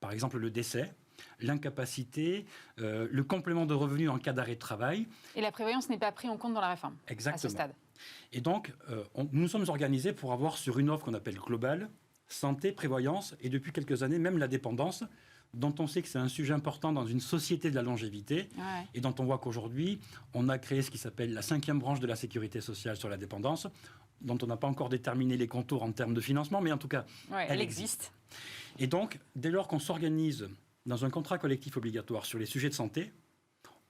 par exemple le décès, l'incapacité, le complément de revenus en cas d'arrêt de travail. Et la prévoyance n'est pas prise en compte dans la réforme. Exactement. À ce stade. Et donc, nous nous sommes organisés pour avoir sur une offre qu'on appelle globale, santé, prévoyance, et depuis quelques années, même la dépendance, dont on sait que c'est un sujet important dans une société de la longévité, et dont on voit qu'aujourd'hui, on a créé ce qui s'appelle la 5e branche de la sécurité sociale sur la dépendance, dont on n'a pas encore déterminé les contours en termes de financement, mais en tout cas, elle existe. Et donc, dès lors qu'on s'organise dans un contrat collectif obligatoire sur les sujets de santé,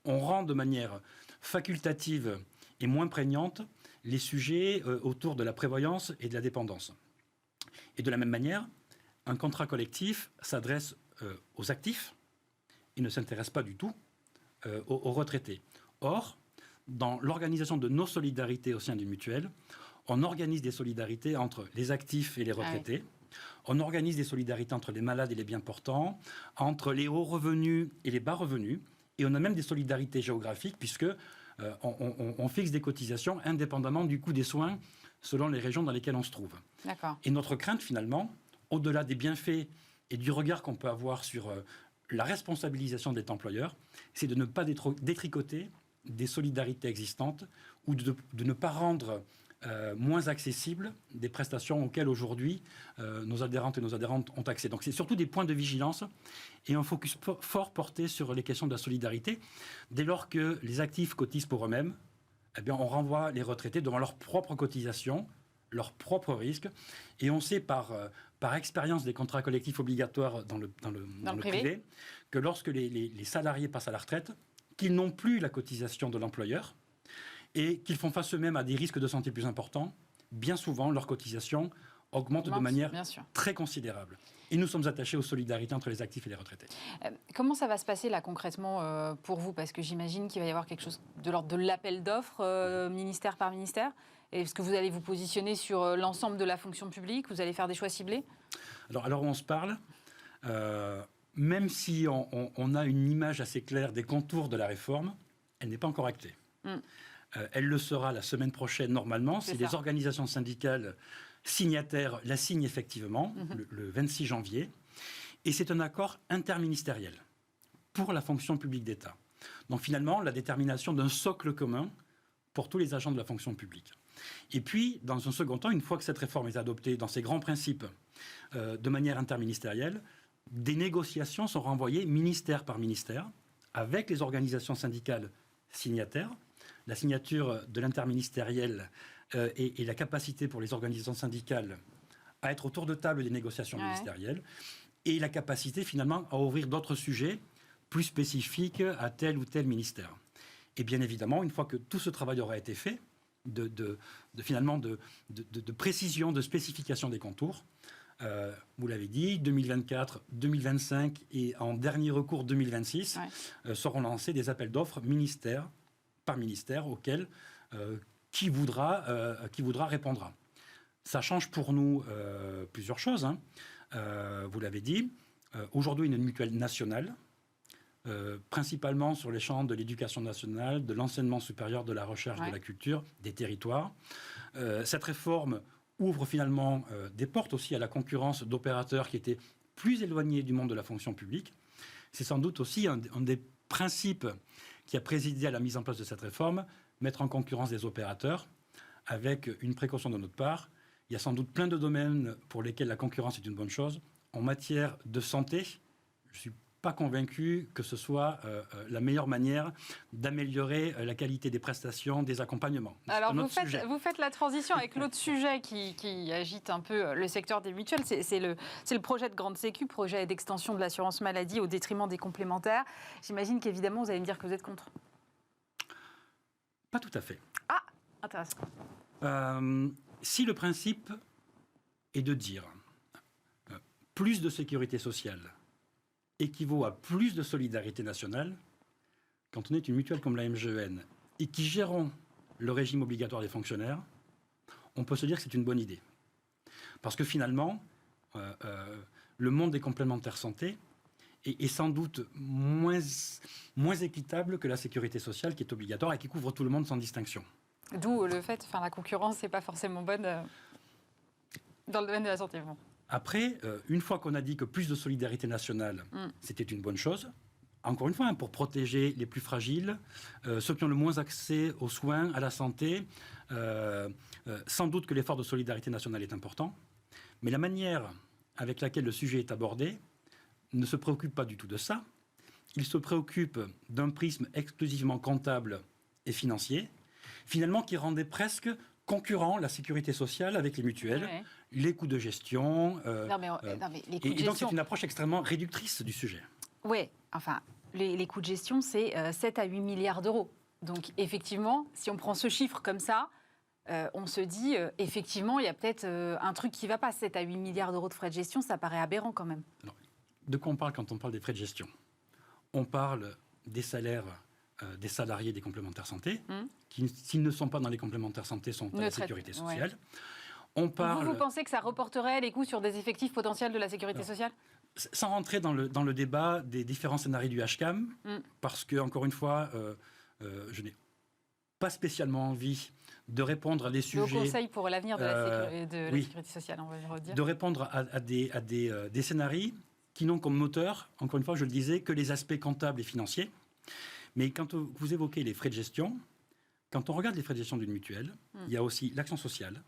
on rend de manière facultative et moins prégnante les sujets autour de la prévoyance et de la dépendance. Et de la même manière, un contrat collectif s'adresse aux actifs et ne s'intéresse pas du tout aux retraités. Or, dans l'organisation de nos solidarités au sein d'une mutuelle, on organise des solidarités entre les actifs et les retraités. On organise des solidarités entre les malades et les bien portants, entre les hauts revenus et les bas revenus. Et on a même des solidarités géographiques, puisque on fixe des cotisations indépendamment du coût des soins selon les régions dans lesquelles on se trouve. D'accord. Et notre crainte, finalement, au-delà des bienfaits et du regard qu'on peut avoir sur la responsabilisation de l'État employeur, c'est de ne pas détricoter des solidarités existantes ou de ne pas rendre moins accessibles des prestations auxquelles aujourd'hui nos adhérentes et nos adhérentes ont accès. Donc c'est surtout des points de vigilance et un focus fort porté sur les questions de la solidarité. Dès lors que les actifs cotisent pour eux-mêmes, eh bien, on renvoie les retraités devant leurs propres cotisations, leurs propres risques. Et on sait par expérience des contrats collectifs obligatoires dans le privé que lorsque les salariés passent à la retraite, qu'ils n'ont plus la cotisation de l'employeur et qu'ils font face eux-mêmes à des risques de santé plus importants, bien souvent, leur cotisation augmente de manière très considérable. Et nous sommes attachés aux solidarités entre les actifs et les retraités. Comment ça va se passer là concrètement pour vous? Parce que j'imagine qu'il va y avoir quelque chose de l'ordre de l'appel d'offres, ministère par ministère. Est-ce que vous allez vous positionner sur l'ensemble de la fonction publique? Vous allez faire des choix ciblés? Alors on se parle. Même si on a une image assez claire des contours de la réforme, elle n'est pas encore actée. Elle le sera la semaine prochaine normalement, si les organisations syndicales signataires la signent effectivement, le 26 janvier. Et c'est un accord interministériel pour la fonction publique d'État. Donc finalement, la détermination d'un socle commun pour tous les agents de la fonction publique. Et puis, dans un second temps, une fois que cette réforme est adoptée dans ses grands principes de manière interministérielle, des négociations sont renvoyées ministère par ministère avec les organisations syndicales signataires. La signature de l'interministériel et la capacité pour les organisations syndicales à être autour de table des négociations ministérielles et la capacité finalement à ouvrir d'autres sujets plus spécifiques à tel ou tel ministère. Et bien évidemment, une fois que tout ce travail aura été fait, de précision, de spécification des contours, vous l'avez dit, 2024, 2025 et en dernier recours 2026 seront lancés des appels d'offres ministère par ministère auxquels qui voudra répondra. Ça change pour nous plusieurs choses. Vous l'avez dit, aujourd'hui une mutuelle nationale, principalement sur les champs de l'éducation nationale, de l'enseignement supérieur, de la recherche, de la culture, des territoires. Cette réforme ouvre finalement des portes aussi à la concurrence d'opérateurs qui étaient plus éloignés du monde de la fonction publique. C'est sans doute aussi un des principes qui a présidé à la mise en place de cette réforme, mettre en concurrence des opérateurs avec une précaution de notre part. Il y a sans doute plein de domaines pour lesquels la concurrence est une bonne chose. En matière de santé, je ne suis pas convaincu que ce soit la meilleure manière d'améliorer la qualité des prestations, des accompagnements. Alors vous faites la transition avec l'autre sujet qui agite un peu le secteur des mutuelles, c'est le projet de Grande Sécu, projet d'extension de l'assurance maladie au détriment des complémentaires. J'imagine qu'évidemment vous allez me dire que vous êtes contre. Pas tout à fait. Ah, intéressant. Si le principe est de dire plus de sécurité sociale équivaut à plus de solidarité nationale, quand on est une mutuelle comme la MGEN et qui gérons le régime obligatoire des fonctionnaires, on peut se dire que c'est une bonne idée. Parce que finalement, le monde des complémentaires santé est sans doute moins équitable que la sécurité sociale qui est obligatoire et qui couvre tout le monde sans distinction. D'où le fait, la concurrence n'est pas forcément bonne dans le domaine de la santé. Bon. Après, une fois qu'on a dit que plus de solidarité nationale, c'était une bonne chose, encore une fois, pour protéger les plus fragiles, ceux qui ont le moins accès aux soins, à la santé, sans doute que l'effort de solidarité nationale est important, mais la manière avec laquelle le sujet est abordé ne se préoccupe pas du tout de ça. Il se préoccupe d'un prisme exclusivement comptable et financier, finalement qui rendait presque concurrent la sécurité sociale avec les mutuelles, les coûts de gestion. Les coûts de gestion. Donc c'est une approche extrêmement réductrice du sujet. Oui, les coûts de gestion, c'est 7 à 8 milliards d'euros. Donc effectivement, si on prend ce chiffre comme ça, on se dit, effectivement, il y a peut-être un truc qui ne va pas. 7 à 8 milliards d'euros de frais de gestion, ça paraît aberrant quand même. Alors, de quoi on parle quand on parle des frais de gestion? On parle des salaires des salariés des complémentaires santé, qui, s'ils ne sont pas dans les complémentaires santé, sont à la sécurité sociale. On parle... Vous pensez que ça reporterait les coûts sur des effectifs potentiels de la sécurité sociale? Sans rentrer dans le débat des différents scénarios du HCAM, parce que, encore une fois, je n'ai pas spécialement envie de répondre à des sujets... Le conseil pour l'avenir de la oui, sécurité sociale, on va le redire. de répondre à des scénarios qui n'ont comme moteur, encore une fois, je le disais, que les aspects comptables et financiers. Mais quand vous évoquez les frais de gestion, quand on regarde les frais de gestion d'une mutuelle, il y a aussi l'action sociale,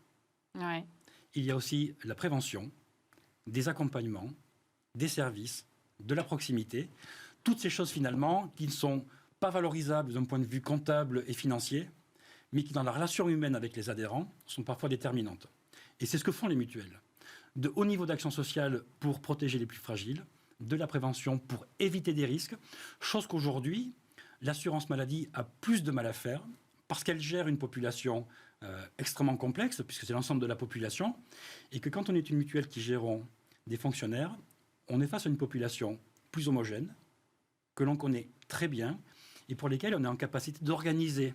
Ouais. il y a aussi la prévention, des accompagnements, des services, de la proximité, toutes ces choses finalement qui ne sont pas valorisables d'un point de vue comptable et financier, mais qui dans la relation humaine avec les adhérents sont parfois déterminantes. Et c'est ce que font les mutuelles. De haut niveau d'action sociale pour protéger les plus fragiles, de la prévention pour éviter des risques, chose qu'aujourd'hui, l'assurance maladie a plus de mal à faire parce qu'elle gère une population extrêmement complexe, puisque c'est l'ensemble de la population, et que quand on est une mutuelle qui gère des fonctionnaires, on est face à une population plus homogène, que l'on connaît très bien, et pour lesquelles on est en capacité d'organiser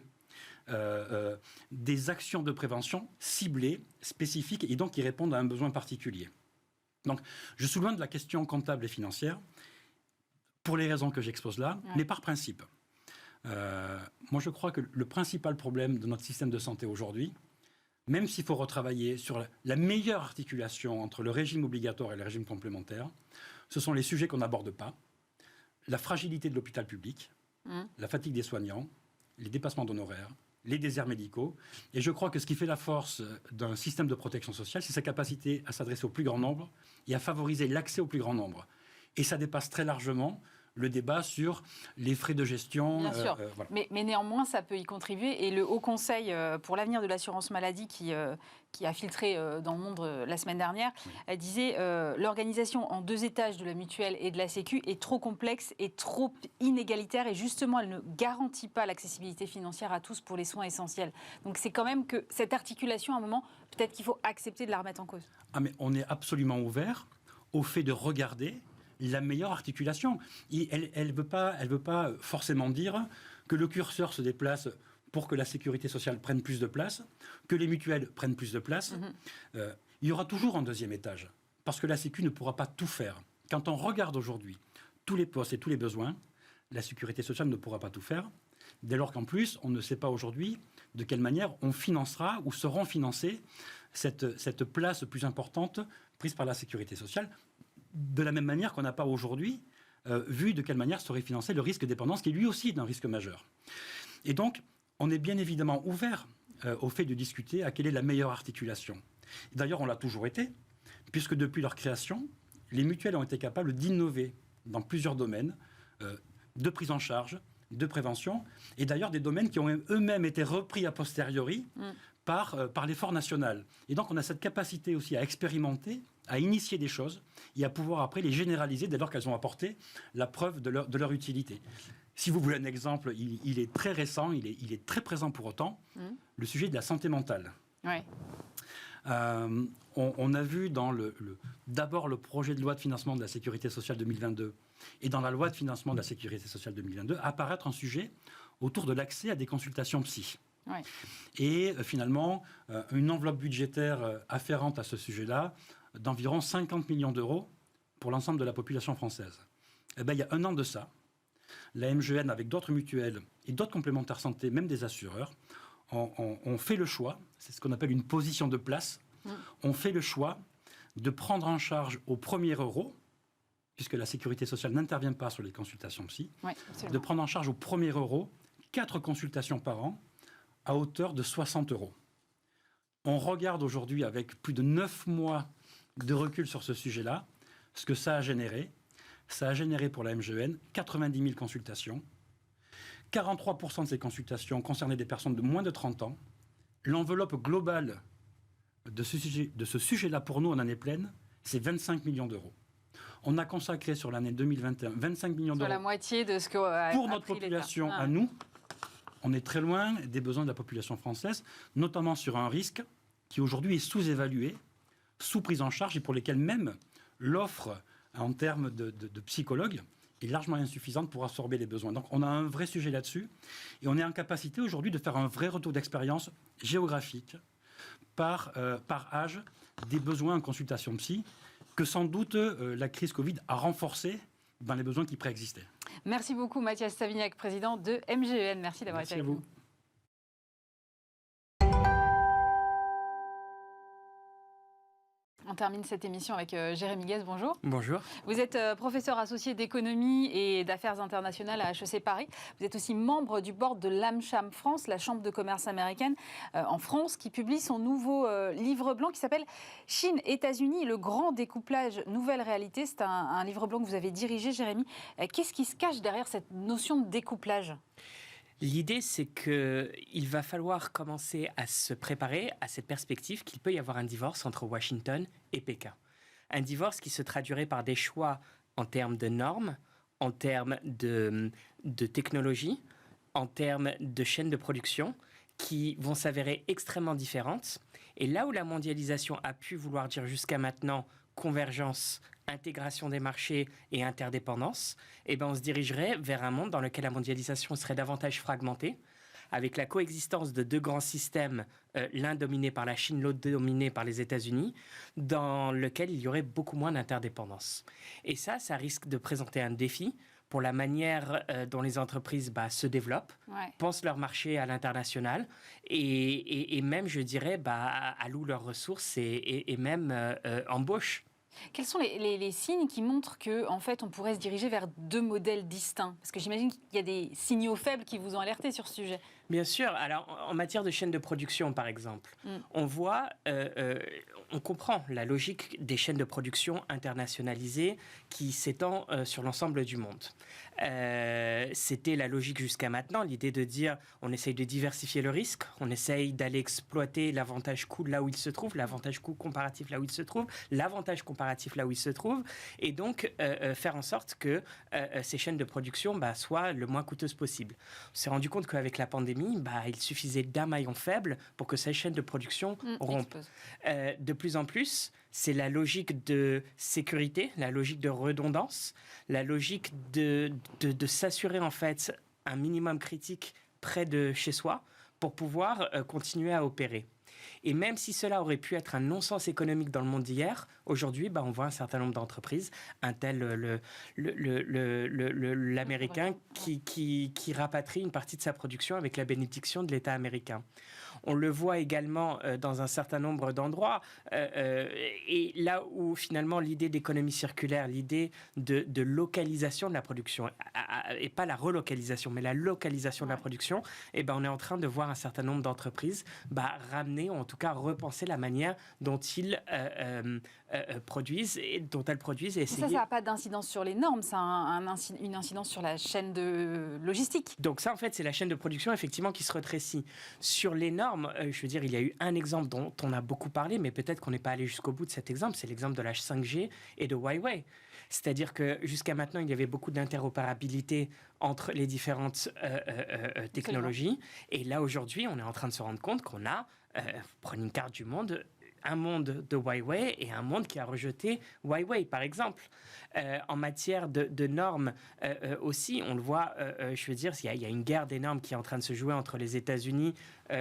des actions de prévention ciblées, spécifiques, et donc qui répondent à un besoin particulier. Donc, je suis loin de la question comptable et financière, pour les raisons que j'expose là, mais par principe. Moi, je crois que le principal problème de notre système de santé aujourd'hui, même s'il faut retravailler sur la meilleure articulation entre le régime obligatoire et le régime complémentaire, ce sont les sujets qu'on n'aborde pas. La fragilité de l'hôpital public, la fatigue des soignants, les dépassements d'honoraires, les déserts médicaux. Et je crois que ce qui fait la force d'un système de protection sociale, c'est sa capacité à s'adresser au plus grand nombre et à favoriser l'accès au plus grand nombre. Et ça dépasse très largement le débat sur les frais de gestion. Bien sûr, voilà. mais néanmoins, ça peut y contribuer. Et le Haut Conseil pour l'avenir de l'assurance maladie qui a filtré dans le monde la semaine dernière, elle disait l'organisation en 2 étages de la mutuelle et de la Sécu est trop complexe et trop inégalitaire et justement, elle ne garantit pas l'accessibilité financière à tous pour les soins essentiels. Donc c'est quand même que cette articulation, à un moment, peut-être qu'il faut accepter de la remettre en cause. Ah mais on est absolument ouvert au fait de regarder la meilleure articulation. Et elle veut pas forcément dire que le curseur se déplace pour que la sécurité sociale prenne plus de place, que les mutuelles prennent plus de place. Il y aura toujours un 2e étage, parce que la Sécu ne pourra pas tout faire. Quand on regarde aujourd'hui tous les postes et tous les besoins, la sécurité sociale ne pourra pas tout faire, dès lors qu'en plus, on ne sait pas aujourd'hui de quelle manière on financera ou seront financées cette place plus importante prise par la sécurité sociale, de la même manière qu'on n'a pas aujourd'hui vu de quelle manière serait financé le risque de dépendance, qui lui aussi est un risque majeur. Et donc, on est bien évidemment ouvert au fait de discuter à quelle est la meilleure articulation. D'ailleurs, on l'a toujours été, puisque depuis leur création, les mutuelles ont été capables d'innover dans plusieurs domaines de prise en charge, de prévention, et d'ailleurs des domaines qui ont eux-mêmes été repris a posteriori par l'effort national. Et donc, on a cette capacité aussi à expérimenter, à initier des choses et à pouvoir après les généraliser dès lors qu'elles ont apporté la preuve de leur utilité. Si vous voulez un exemple, il est très récent, il est très présent pour autant, le sujet de la santé mentale. Ouais. On a vu dans d'abord le projet de loi de financement de la sécurité sociale 2022 et dans la loi de financement de la sécurité sociale 2022 apparaître un sujet autour de l'accès à des consultations psy. Ouais. Et finalement, une enveloppe budgétaire afférente à ce sujet-là d'environ 50 millions d'euros pour l'ensemble de la population française. Eh bien, il y a 1 an de ça, la MGN, avec d'autres mutuelles et d'autres complémentaires santé, même des assureurs, on fait le choix, c'est ce qu'on appelle une position de place, on fait le choix de prendre en charge au premier euro, puisque la sécurité sociale n'intervient pas sur les consultations psy, de prendre en charge au premier euro 4 consultations par an à hauteur de 60 euros. On regarde aujourd'hui, avec plus de 9 mois de recul sur ce sujet-là, ce que ça a généré. Ça a généré pour la MGN 90 000 consultations. 43% de ces consultations concernaient des personnes de moins de 30 ans. L'enveloppe globale de ce sujet-là pour nous en année pleine, c'est 25 millions d'euros. On a consacré sur l'année 2021 25 millions d'euros. Sur la moitié de ce que pour notre population à nous. On est très loin des besoins de la population française, notamment sur un risque qui aujourd'hui est sous-évalué, sous-prise en charge et pour lesquels même l'offre en termes de psychologues est largement insuffisante pour absorber les besoins. Donc on a un vrai sujet là-dessus et on est en capacité aujourd'hui de faire un vrai retour d'expérience géographique par âge des besoins en consultation psy que sans doute la crise Covid a renforcé dans les besoins qui préexistaient. Merci beaucoup Mathias Savignac, président de MGEN. Merci d'avoir été avec nous. On termine cette émission avec Jérémy Guez, bonjour. Bonjour. Vous êtes professeur associé d'économie et d'affaires internationales à HEC Paris. Vous êtes aussi membre du board de l'AmCham France, la chambre de commerce américaine en France, qui publie son nouveau livre blanc qui s'appelle « Chine, États-Unis, le grand découplage, nouvelle réalité ». C'est un livre blanc que vous avez dirigé, Jérémy. Qu'est-ce qui se cache derrière cette notion de découplage ? L'idée, c'est qu'il va falloir commencer à se préparer à cette perspective qu'il peut y avoir un divorce entre Washington et Pékin. Un divorce qui se traduirait par des choix en termes de normes, en termes de technologie, en termes de chaînes de production, qui vont s'avérer extrêmement différentes. Et là où la mondialisation a pu vouloir dire jusqu'à maintenant convergence, intégration des marchés et interdépendance, eh ben on se dirigerait vers un monde dans lequel la mondialisation serait davantage fragmentée, avec la coexistence de deux grands systèmes, l'un dominé par la Chine, l'autre dominé par les États-Unis, dans lequel il y aurait beaucoup moins d'interdépendance. Et ça risque de présenter un défi pour la manière dont les entreprises se développent, pensent leur marché à l'international et même, je dirais, allouent leurs ressources et même embauchent. Quels sont les signes qui montrent qu'en fait, on pourrait se diriger vers deux modèles distincts ? Parce que j'imagine qu'il y a des signaux faibles qui vous ont alerté sur ce sujet. Bien sûr. Alors, en matière de chaîne de production, par exemple, on voit, on comprend la logique des chaînes de production internationalisées qui s'étend sur l'ensemble du monde. C'était la logique jusqu'à maintenant, l'idée de dire on essaye de diversifier le risque, on essaye d'aller exploiter l'avantage coût là où il se trouve, l'avantage coût comparatif là où il se trouve, l'avantage comparatif là où il se trouve, et donc faire en sorte que ces chaînes de production soient le moins coûteuses possible. On s'est rendu compte qu'avec la pandémie, il suffisait d'un maillon faible pour que ces chaînes de production rompent. De plus en plus, c'est la logique de sécurité, la logique de redondance, la logique de s'assurer en fait un minimum critique près de chez soi pour pouvoir continuer à opérer. Et même si cela aurait pu être un non-sens économique dans le monde d'hier, aujourd'hui, on voit un certain nombre d'entreprises, un tel l'américain qui rapatrie une partie de sa production avec la bénédiction de l'État américain. On le voit également dans un certain nombre d'endroits. Et là où finalement l'idée d'économie circulaire, l'idée de localisation de la production, et pas la relocalisation, mais la localisation de la production, on est en train de voir un certain nombre d'entreprises ramener, ou en tout cas repenser la manière dont ils produisent et dont elles produisent. Et essayer... Ça n'a pas d'incidence sur les normes, ça a une incidence sur la chaîne de logistique. Donc ça, en fait, c'est la chaîne de production, effectivement, qui se rétrécit. Sur les normes, je veux dire, il y a eu un exemple dont on a beaucoup parlé, mais peut-être qu'on n'est pas allé jusqu'au bout de cet exemple, c'est l'exemple de la 5G et de Huawei. C'est-à-dire que jusqu'à maintenant, il y avait beaucoup d'interopérabilité entre les différentes technologies. Et là, aujourd'hui, on est en train de se rendre compte qu'on a, prenez une carte du monde, un monde de Huawei et un monde qui a rejeté Huawei, par exemple. En matière de normes aussi, on le voit, je veux dire, il y a une guerre des normes qui est en train de se jouer entre les États-Unis,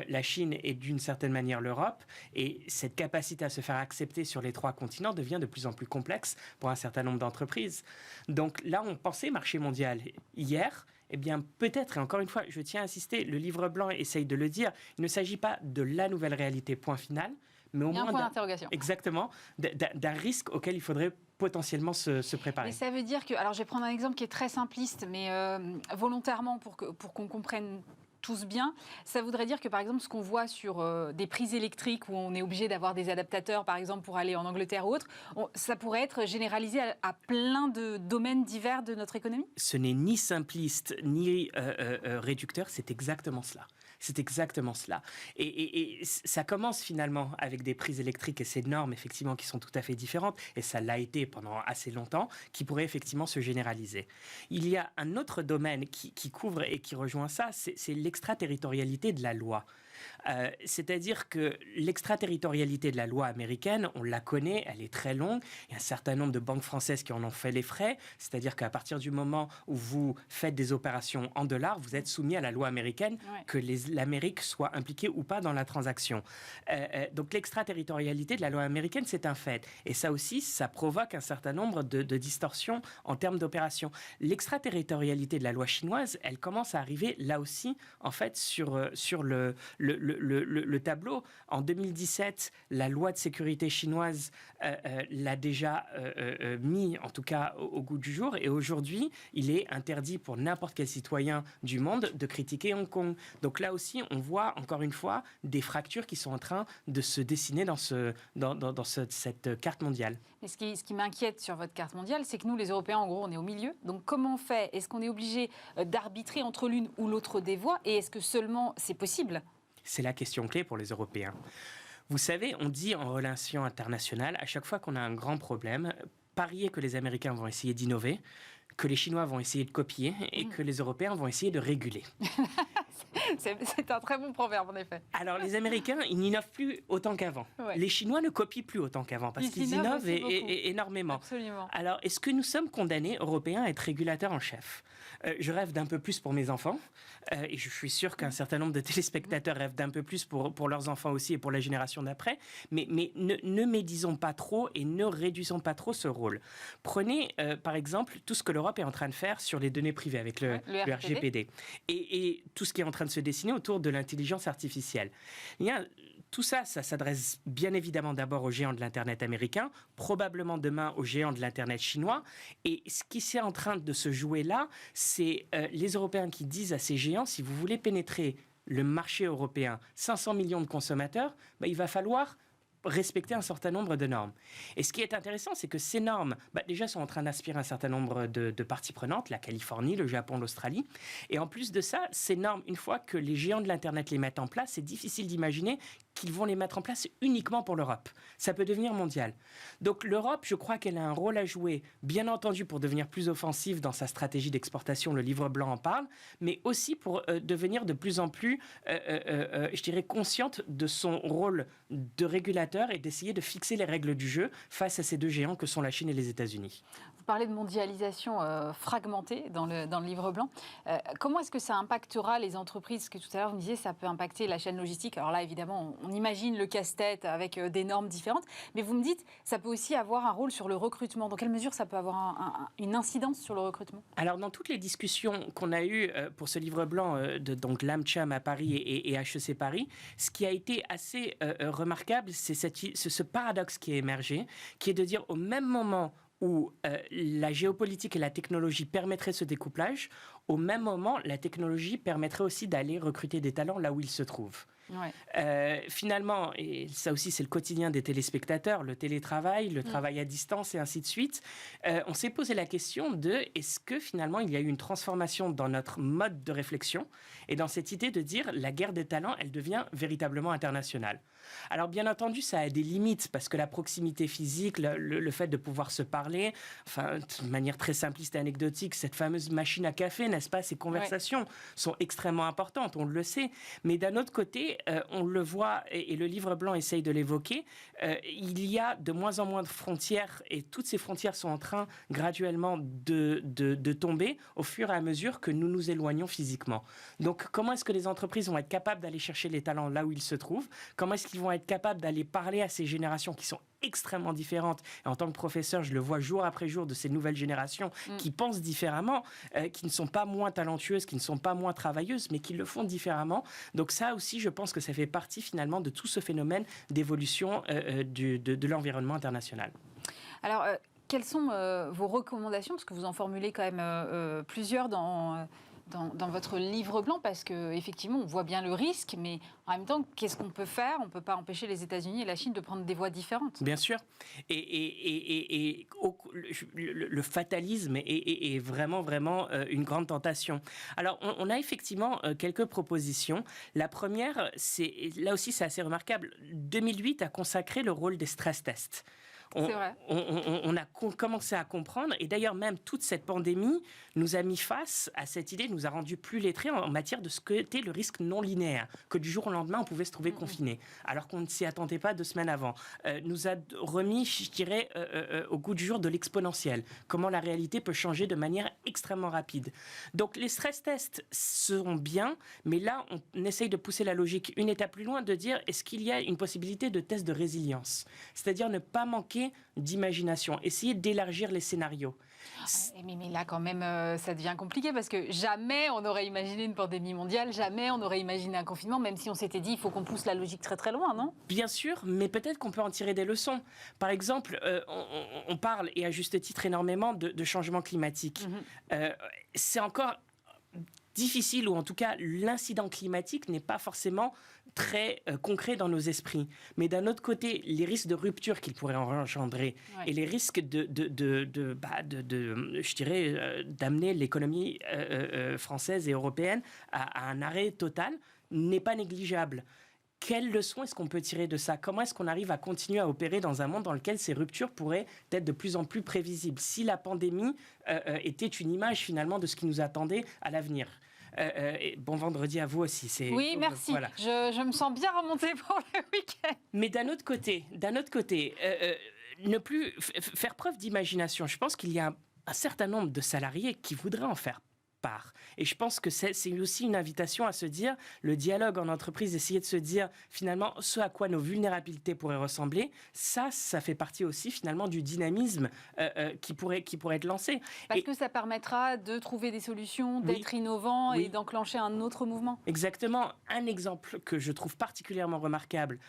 la Chine et d'une certaine manière l'Europe. Et cette capacité à se faire accepter sur les trois continents devient de plus en plus complexe pour un certain nombre d'entreprises. Donc là, on pensait marché mondial hier. Eh bien, peut-être, et encore une fois, je tiens à insister, le livre blanc essaye de le dire, il ne s'agit pas de la nouvelle réalité, point final, mais au moins un point d'interrogation. Exactement, d'un risque auquel il faudrait potentiellement se préparer. Mais ça veut dire que, alors je vais prendre un exemple qui est très simpliste, mais volontairement pour qu'on comprenne tous bien, ça voudrait dire que par exemple ce qu'on voit sur des prises électriques où on est obligé d'avoir des adaptateurs par exemple pour aller en Angleterre ou autre, ça pourrait être généralisé à plein de domaines divers de notre économie ? Ce n'est ni simpliste ni réducteur, c'est exactement cela. C'est exactement cela. Et ça commence finalement avec des prises électriques et ces normes, effectivement, qui sont tout à fait différentes, et ça l'a été pendant assez longtemps, qui pourraient effectivement se généraliser. Il y a un autre domaine qui couvre et qui rejoint ça, c'est l'extraterritorialité de la loi. C'est-à-dire que l'extraterritorialité de la loi américaine, on la connaît, elle est très longue. Il y a un certain nombre de banques françaises qui en ont fait les frais. C'est-à-dire qu'à partir du moment où vous faites des opérations en dollars, vous êtes soumis à la loi américaine, que l'Amérique soit impliquée ou pas dans la transaction. Donc l'extraterritorialité de la loi américaine, c'est un fait. Et ça aussi, ça provoque un certain nombre de distorsions en termes d'opérations. L'extraterritorialité de la loi chinoise, elle commence à arriver là aussi, en fait, sur le le tableau. En 2017, la loi de sécurité chinoise l'a déjà mis, en tout cas, au goût du jour. Et aujourd'hui, il est interdit pour n'importe quel citoyen du monde de critiquer Hong Kong. Donc là aussi, on voit, encore une fois, des fractures qui sont en train de se dessiner dans cette carte mondiale. Mais ce qui m'inquiète sur votre carte mondiale, c'est que nous, les Européens, en gros, on est au milieu. Donc comment on fait? Est-ce qu'on est obligé d'arbitrer entre l'une ou l'autre des voies? Et est-ce que seulement c'est possible? C'est la question clé pour les Européens. Vous savez, on dit en relations internationales, à chaque fois qu'on a un grand problème, parier que les Américains vont essayer d'innover, que les Chinois vont essayer de copier et que les Européens vont essayer de réguler. C'est un très bon proverbe, en effet. Alors, les Américains, ils n'innovent plus autant qu'avant. Ouais. Les Chinois ne copient plus autant qu'avant parce qu'ils innovent énormément. Absolument. Alors, est-ce que nous sommes condamnés, Européens, à être régulateurs en chef? Je rêve d'un peu plus pour mes enfants et je suis sûr qu'un certain nombre de téléspectateurs rêvent d'un peu plus pour leurs enfants aussi et pour la génération d'après. Mais ne médisons pas trop et ne réduisons pas trop ce rôle. Prenez, par exemple, tout ce que l'Europe est en train de faire sur les données privées avec le RGPD et tout ce qui est en train de se dessiner autour de l'intelligence artificielle. Tout ça s'adresse bien évidemment d'abord aux géants de l'Internet américain, probablement demain aux géants de l'Internet chinois. Et ce qui est en train de se jouer là, c'est les Européens qui disent à ces géants, si vous voulez pénétrer le marché européen, 500 millions de consommateurs, il va falloir respecter un certain nombre de normes. Et ce qui est intéressant, c'est que ces normes, déjà, sont en train d'aspirer un certain nombre de parties prenantes, la Californie, le Japon, l'Australie. Et en plus de ça, ces normes, une fois que les géants de l'Internet les mettent en place, c'est difficile d'imaginer qu'ils vont les mettre en place uniquement pour l'Europe. Ça peut devenir mondial. Donc l'Europe, je crois qu'elle a un rôle à jouer, bien entendu, pour devenir plus offensive dans sa stratégie d'exportation, le livre blanc en parle, mais aussi pour devenir de plus en plus, je dirais, consciente de son rôle de régulateur et d'essayer de fixer les règles du jeu face à ces deux géants que sont la Chine et les États-Unis. Vous parlez de mondialisation fragmentée dans le livre blanc. Comment est-ce que ça impactera les entreprises? Parce que tout à l'heure, vous me disiez ça peut impacter la chaîne logistique. Alors là, évidemment, on imagine le casse-tête avec des normes différentes. Mais vous me dites, ça peut aussi avoir un rôle sur le recrutement. Dans quelle mesure ça peut avoir une incidence sur le recrutement? Alors, dans toutes les discussions qu'on a eues pour ce livre blanc de donc l'AmCham à Paris et HEC Paris, ce qui a été assez remarquable, c'est ce paradoxe qui est émergé, qui est de dire au même moment où la géopolitique et la technologie permettraient ce découplage, au même moment, la technologie permettrait aussi d'aller recruter des talents là où ils se trouvent. Ouais. Finalement, et ça aussi c'est le quotidien des téléspectateurs, le télétravail, le travail à distance et ainsi de suite, on s'est posé la question de est-ce que finalement il y a eu une transformation dans notre mode de réflexion et dans cette idée de dire la guerre des talents, elle devient véritablement internationale. Alors bien entendu, ça a des limites parce que la proximité physique, le fait de pouvoir se parler, enfin de manière très simpliste et anecdotique, cette fameuse machine à café, n'est-ce pas, ces conversations sont extrêmement importantes, on le sait. Mais d'un autre côté, on le voit, et le livre blanc essaye de l'évoquer, il y a de moins en moins de frontières et toutes ces frontières sont en train graduellement de tomber au fur et à mesure que nous nous éloignons physiquement. Donc comment est-ce que les entreprises vont être capables d'aller chercher les talents là où ils se trouvent? Comment est-ce qu'ils vont être capables d'aller parler à ces générations qui sont extrêmement différentes. Et en tant que professeur, je le vois jour après jour de ces nouvelles générations qui pensent différemment, qui ne sont pas moins talentueuses, qui ne sont pas moins travailleuses, mais qui le font différemment. Donc ça aussi, je pense que ça fait partie finalement de tout ce phénomène d'évolution de l'environnement international. Alors, quelles sont vos recommandations? Parce que vous en formulez quand même plusieurs dans votre livre blanc, parce qu'effectivement, on voit bien le risque, mais en même temps, qu'est-ce qu'on peut faire? On ne peut pas empêcher les États-Unis et la Chine de prendre des voies différentes. Bien sûr. Et le fatalisme est vraiment une grande tentation. Alors, on a effectivement quelques propositions. La première, là aussi, c'est assez remarquable. 2008 a consacré le rôle des stress tests. On a commencé à comprendre, et d'ailleurs même toute cette pandémie nous a mis face à cette idée, nous a rendu plus lettrés en matière de ce qu'était le risque non linéaire, que du jour au lendemain on pouvait se trouver confiné, alors qu'on ne s'y attendait pas 2 semaines avant. Nous a remis, je dirais, au goût du jour de l'exponentiel, comment la réalité peut changer de manière extrêmement rapide. Donc les stress tests seront bien, mais là on essaye de pousser la logique une étape plus loin, de dire est-ce qu'il y a une possibilité de test de résilience, c'est-à-dire ne pas manquer manquer d'imagination, essayer d'élargir les scénarios. Mais là, quand même, ça devient compliqué parce que jamais on aurait imaginé une pandémie mondiale, jamais on aurait imaginé un confinement, même si on s'était dit il faut qu'on pousse la logique très très loin, non? Bien sûr, mais peut-être qu'on peut en tirer des leçons. Par exemple, on parle, et à juste titre énormément, de changement climatique. C'est encore difficile, ou en tout cas l'incident climatique n'est pas forcément très concret dans nos esprits. Mais d'un autre côté, les risques de rupture qu'il pourrait engendrer et les risques je dirais, d'amener l'économie française et européenne à un arrêt total n'est pas négligeable. Quelles leçons est-ce qu'on peut tirer de ça? Comment est-ce qu'on arrive à continuer à opérer dans un monde dans lequel ces ruptures pourraient être de plus en plus prévisibles? Si la pandémie était une image finalement de ce qui nous attendait à l'avenir. Bon vendredi à vous aussi. Oui, merci. Voilà. Je me sens bien remontée pour le week-end. Mais d'un autre côté, ne plus faire preuve d'imagination. Je pense qu'il y a un certain nombre de salariés qui voudraient en faire part. Et je pense que c'est aussi une invitation à se dire, le dialogue en entreprise, essayer de se dire finalement ce à quoi nos vulnérabilités pourraient ressembler, ça fait partie aussi finalement du dynamisme qui pourrait être lancé. Parce que ça permettra de trouver des solutions, d'être innovant et d'enclencher un autre mouvement. Exactement. Un exemple que je trouve particulièrement remarquable,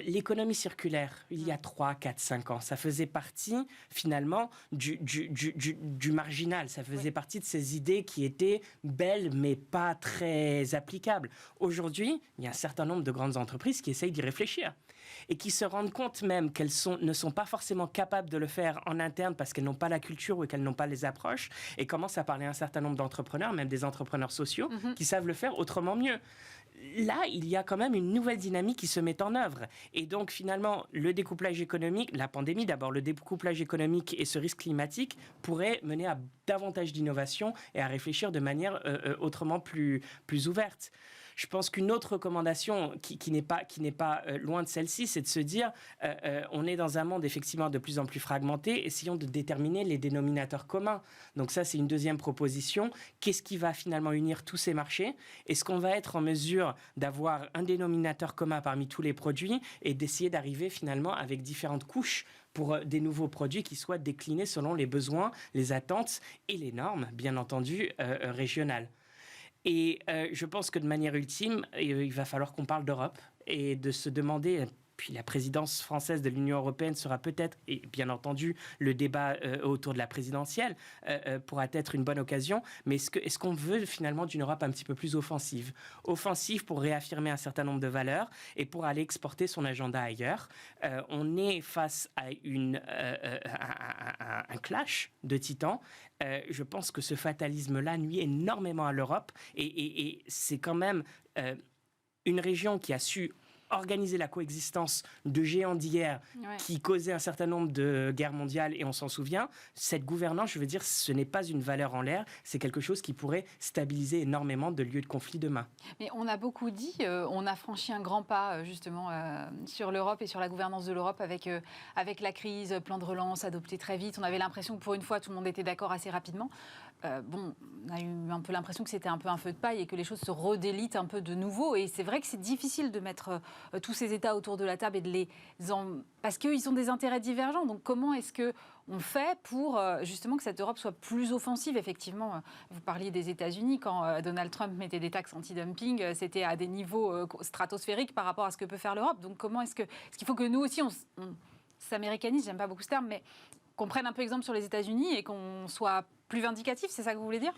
l'économie circulaire, il y a 3, 4, 5 ans, ça faisait partie finalement du marginal, ça faisait partie de ces idées qui étaient belles mais pas très applicables. Aujourd'hui, il y a un certain nombre de grandes entreprises qui essayent d'y réfléchir et qui se rendent compte même qu'elles ne sont pas forcément capables de le faire en interne parce qu'elles n'ont pas la culture ou qu'elles n'ont pas les approches, et commencent à parler à un certain nombre d'entrepreneurs, même des entrepreneurs sociaux, qui savent le faire autrement mieux. Là, il y a quand même une nouvelle dynamique qui se met en œuvre. Et donc, finalement, le découplage économique, la pandémie d'abord, le découplage économique et ce risque climatique pourraient mener à davantage d'innovation et à réfléchir de manière autrement plus ouverte. Je pense qu'une autre recommandation qui n'est pas loin de celle-ci, c'est de se dire on est dans un monde effectivement de plus en plus fragmenté, essayons de déterminer les dénominateurs communs. Donc ça, c'est une deuxième proposition. Qu'est-ce qui va finalement unir tous ces marchés? Est-ce qu'on va être en mesure d'avoir un dénominateur commun parmi tous les produits et d'essayer d'arriver finalement avec différentes couches pour des nouveaux produits qui soient déclinés selon les besoins, les attentes et les normes, bien entendu, régionales? Et je pense que de manière ultime, il va falloir qu'on parle d'Europe et de se demander, puis la présidence française de l'Union européenne sera peut-être, et bien entendu le débat autour de la présidentielle pourra être une bonne occasion, mais est-ce qu'on veut finalement d'une Europe un petit peu plus offensive pour réaffirmer un certain nombre de valeurs et pour aller exporter son agenda ailleurs? On est face à un clash de titans. Je pense que ce fatalisme-là nuit énormément à l'Europe et c'est quand même une région qui a su organiser la coexistence de géants d'hier qui causaient un certain nombre de guerres mondiales, et on s'en souvient. Cette gouvernance, je veux dire, ce n'est pas une valeur en l'air, c'est quelque chose qui pourrait stabiliser énormément de lieux de conflit demain. Mais on a beaucoup dit, on a franchi un grand pas justement sur l'Europe et sur la gouvernance de l'Europe avec la crise, plan de relance adopté très vite. On avait l'impression que pour une fois, tout le monde était d'accord assez rapidement. On a eu un peu l'impression que c'était un peu un feu de paille et que les choses se redélitent un peu de nouveau. Et c'est vrai que c'est difficile de mettre tous ces États autour de la table et de parce qu'ils ont des intérêts divergents. Donc comment est-ce qu'on fait pour justement que cette Europe soit plus offensive? Effectivement, vous parliez des États-Unis. Quand Donald Trump mettait des taxes anti-dumping, c'était à des niveaux stratosphériques par rapport à ce que peut faire l'Europe. Donc comment est-ce qu'il faut que nous aussi, on s'américanise, j'aime pas beaucoup ce terme, mais qu'on prenne un peu exemple sur les États-Unis et qu'on soit plus vindicatif, c'est ça que vous voulez dire?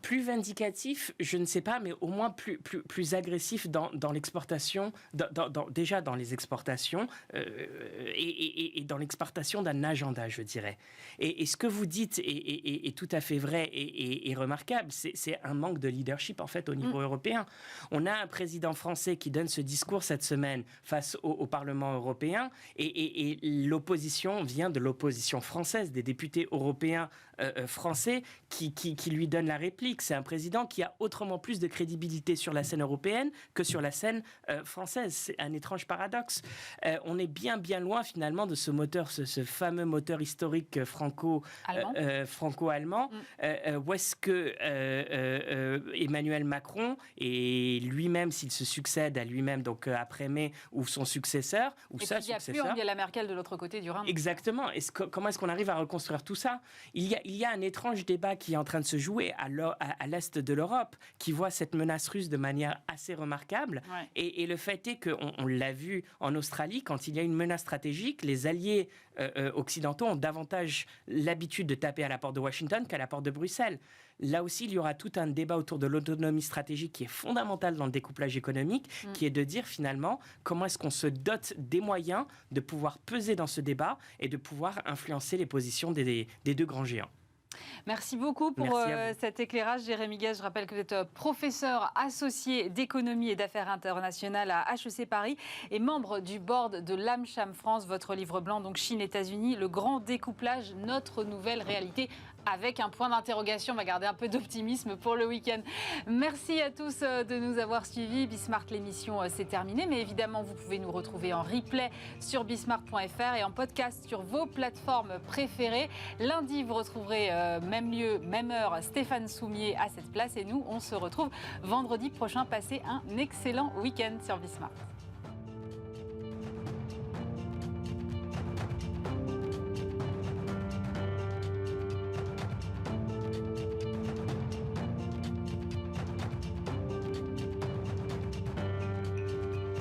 Plus vindicatif, je ne sais pas, mais au moins plus agressif dans l'exportation, déjà dans les exportations et dans l'exportation d'un agenda, je dirais. Et ce que vous dites est tout à fait vrai et remarquable. C'est un manque de leadership, en fait, au niveau européen. On a un président français qui donne ce discours cette semaine face au Parlement européen et l'opposition vient de l'opposition française, des députés européens français Français qui lui donne la réplique. C'est un président qui a autrement plus de crédibilité sur la scène européenne que sur la scène française. C'est un étrange paradoxe. On est bien loin finalement de ce moteur, ce fameux moteur historique franco-allemand, où est-ce que Emmanuel Macron, et lui-même, s'il se succède à lui-même, donc après mai, ou son successeur, ou sa successeur... Et puis il n'y a plus Angela Merkel de l'autre côté du Rhin. Exactement. Comment est-ce qu'on arrive à reconstruire tout ça ? Il y a un étrange débat qui est en train de se jouer à l'est de l'Europe, qui voit cette menace russe de manière assez remarquable. Ouais. Et le fait est qu'on l'a vu en Australie, quand il y a une menace stratégique, les alliés occidentaux ont davantage l'habitude de taper à la porte de Washington qu'à la porte de Bruxelles. Là aussi, il y aura tout un débat autour de l'autonomie stratégique qui est fondamental dans le découplage économique, qui est de dire finalement comment est-ce qu'on se dote des moyens de pouvoir peser dans ce débat et de pouvoir influencer les positions des deux grands géants. Merci beaucoup pour cet éclairage, Jérémy Guez. Je rappelle que vous êtes professeur associé d'économie et d'affaires internationales à HEC Paris et membre du board de l'AmCham France. Votre livre blanc, donc Chine-États-Unis, le grand découplage, notre nouvelle réalité, avec un point d'interrogation. On va garder un peu d'optimisme pour le week-end. Merci à tous de nous avoir suivis. Bismart, l'émission, c'est terminé. Mais évidemment, vous pouvez nous retrouver en replay sur bismart.fr et en podcast sur vos plateformes préférées. Lundi, vous retrouverez même lieu, même heure, Stéphane Soumier à cette place. Et nous, on se retrouve vendredi prochain. Passez un excellent week-end sur Bismart.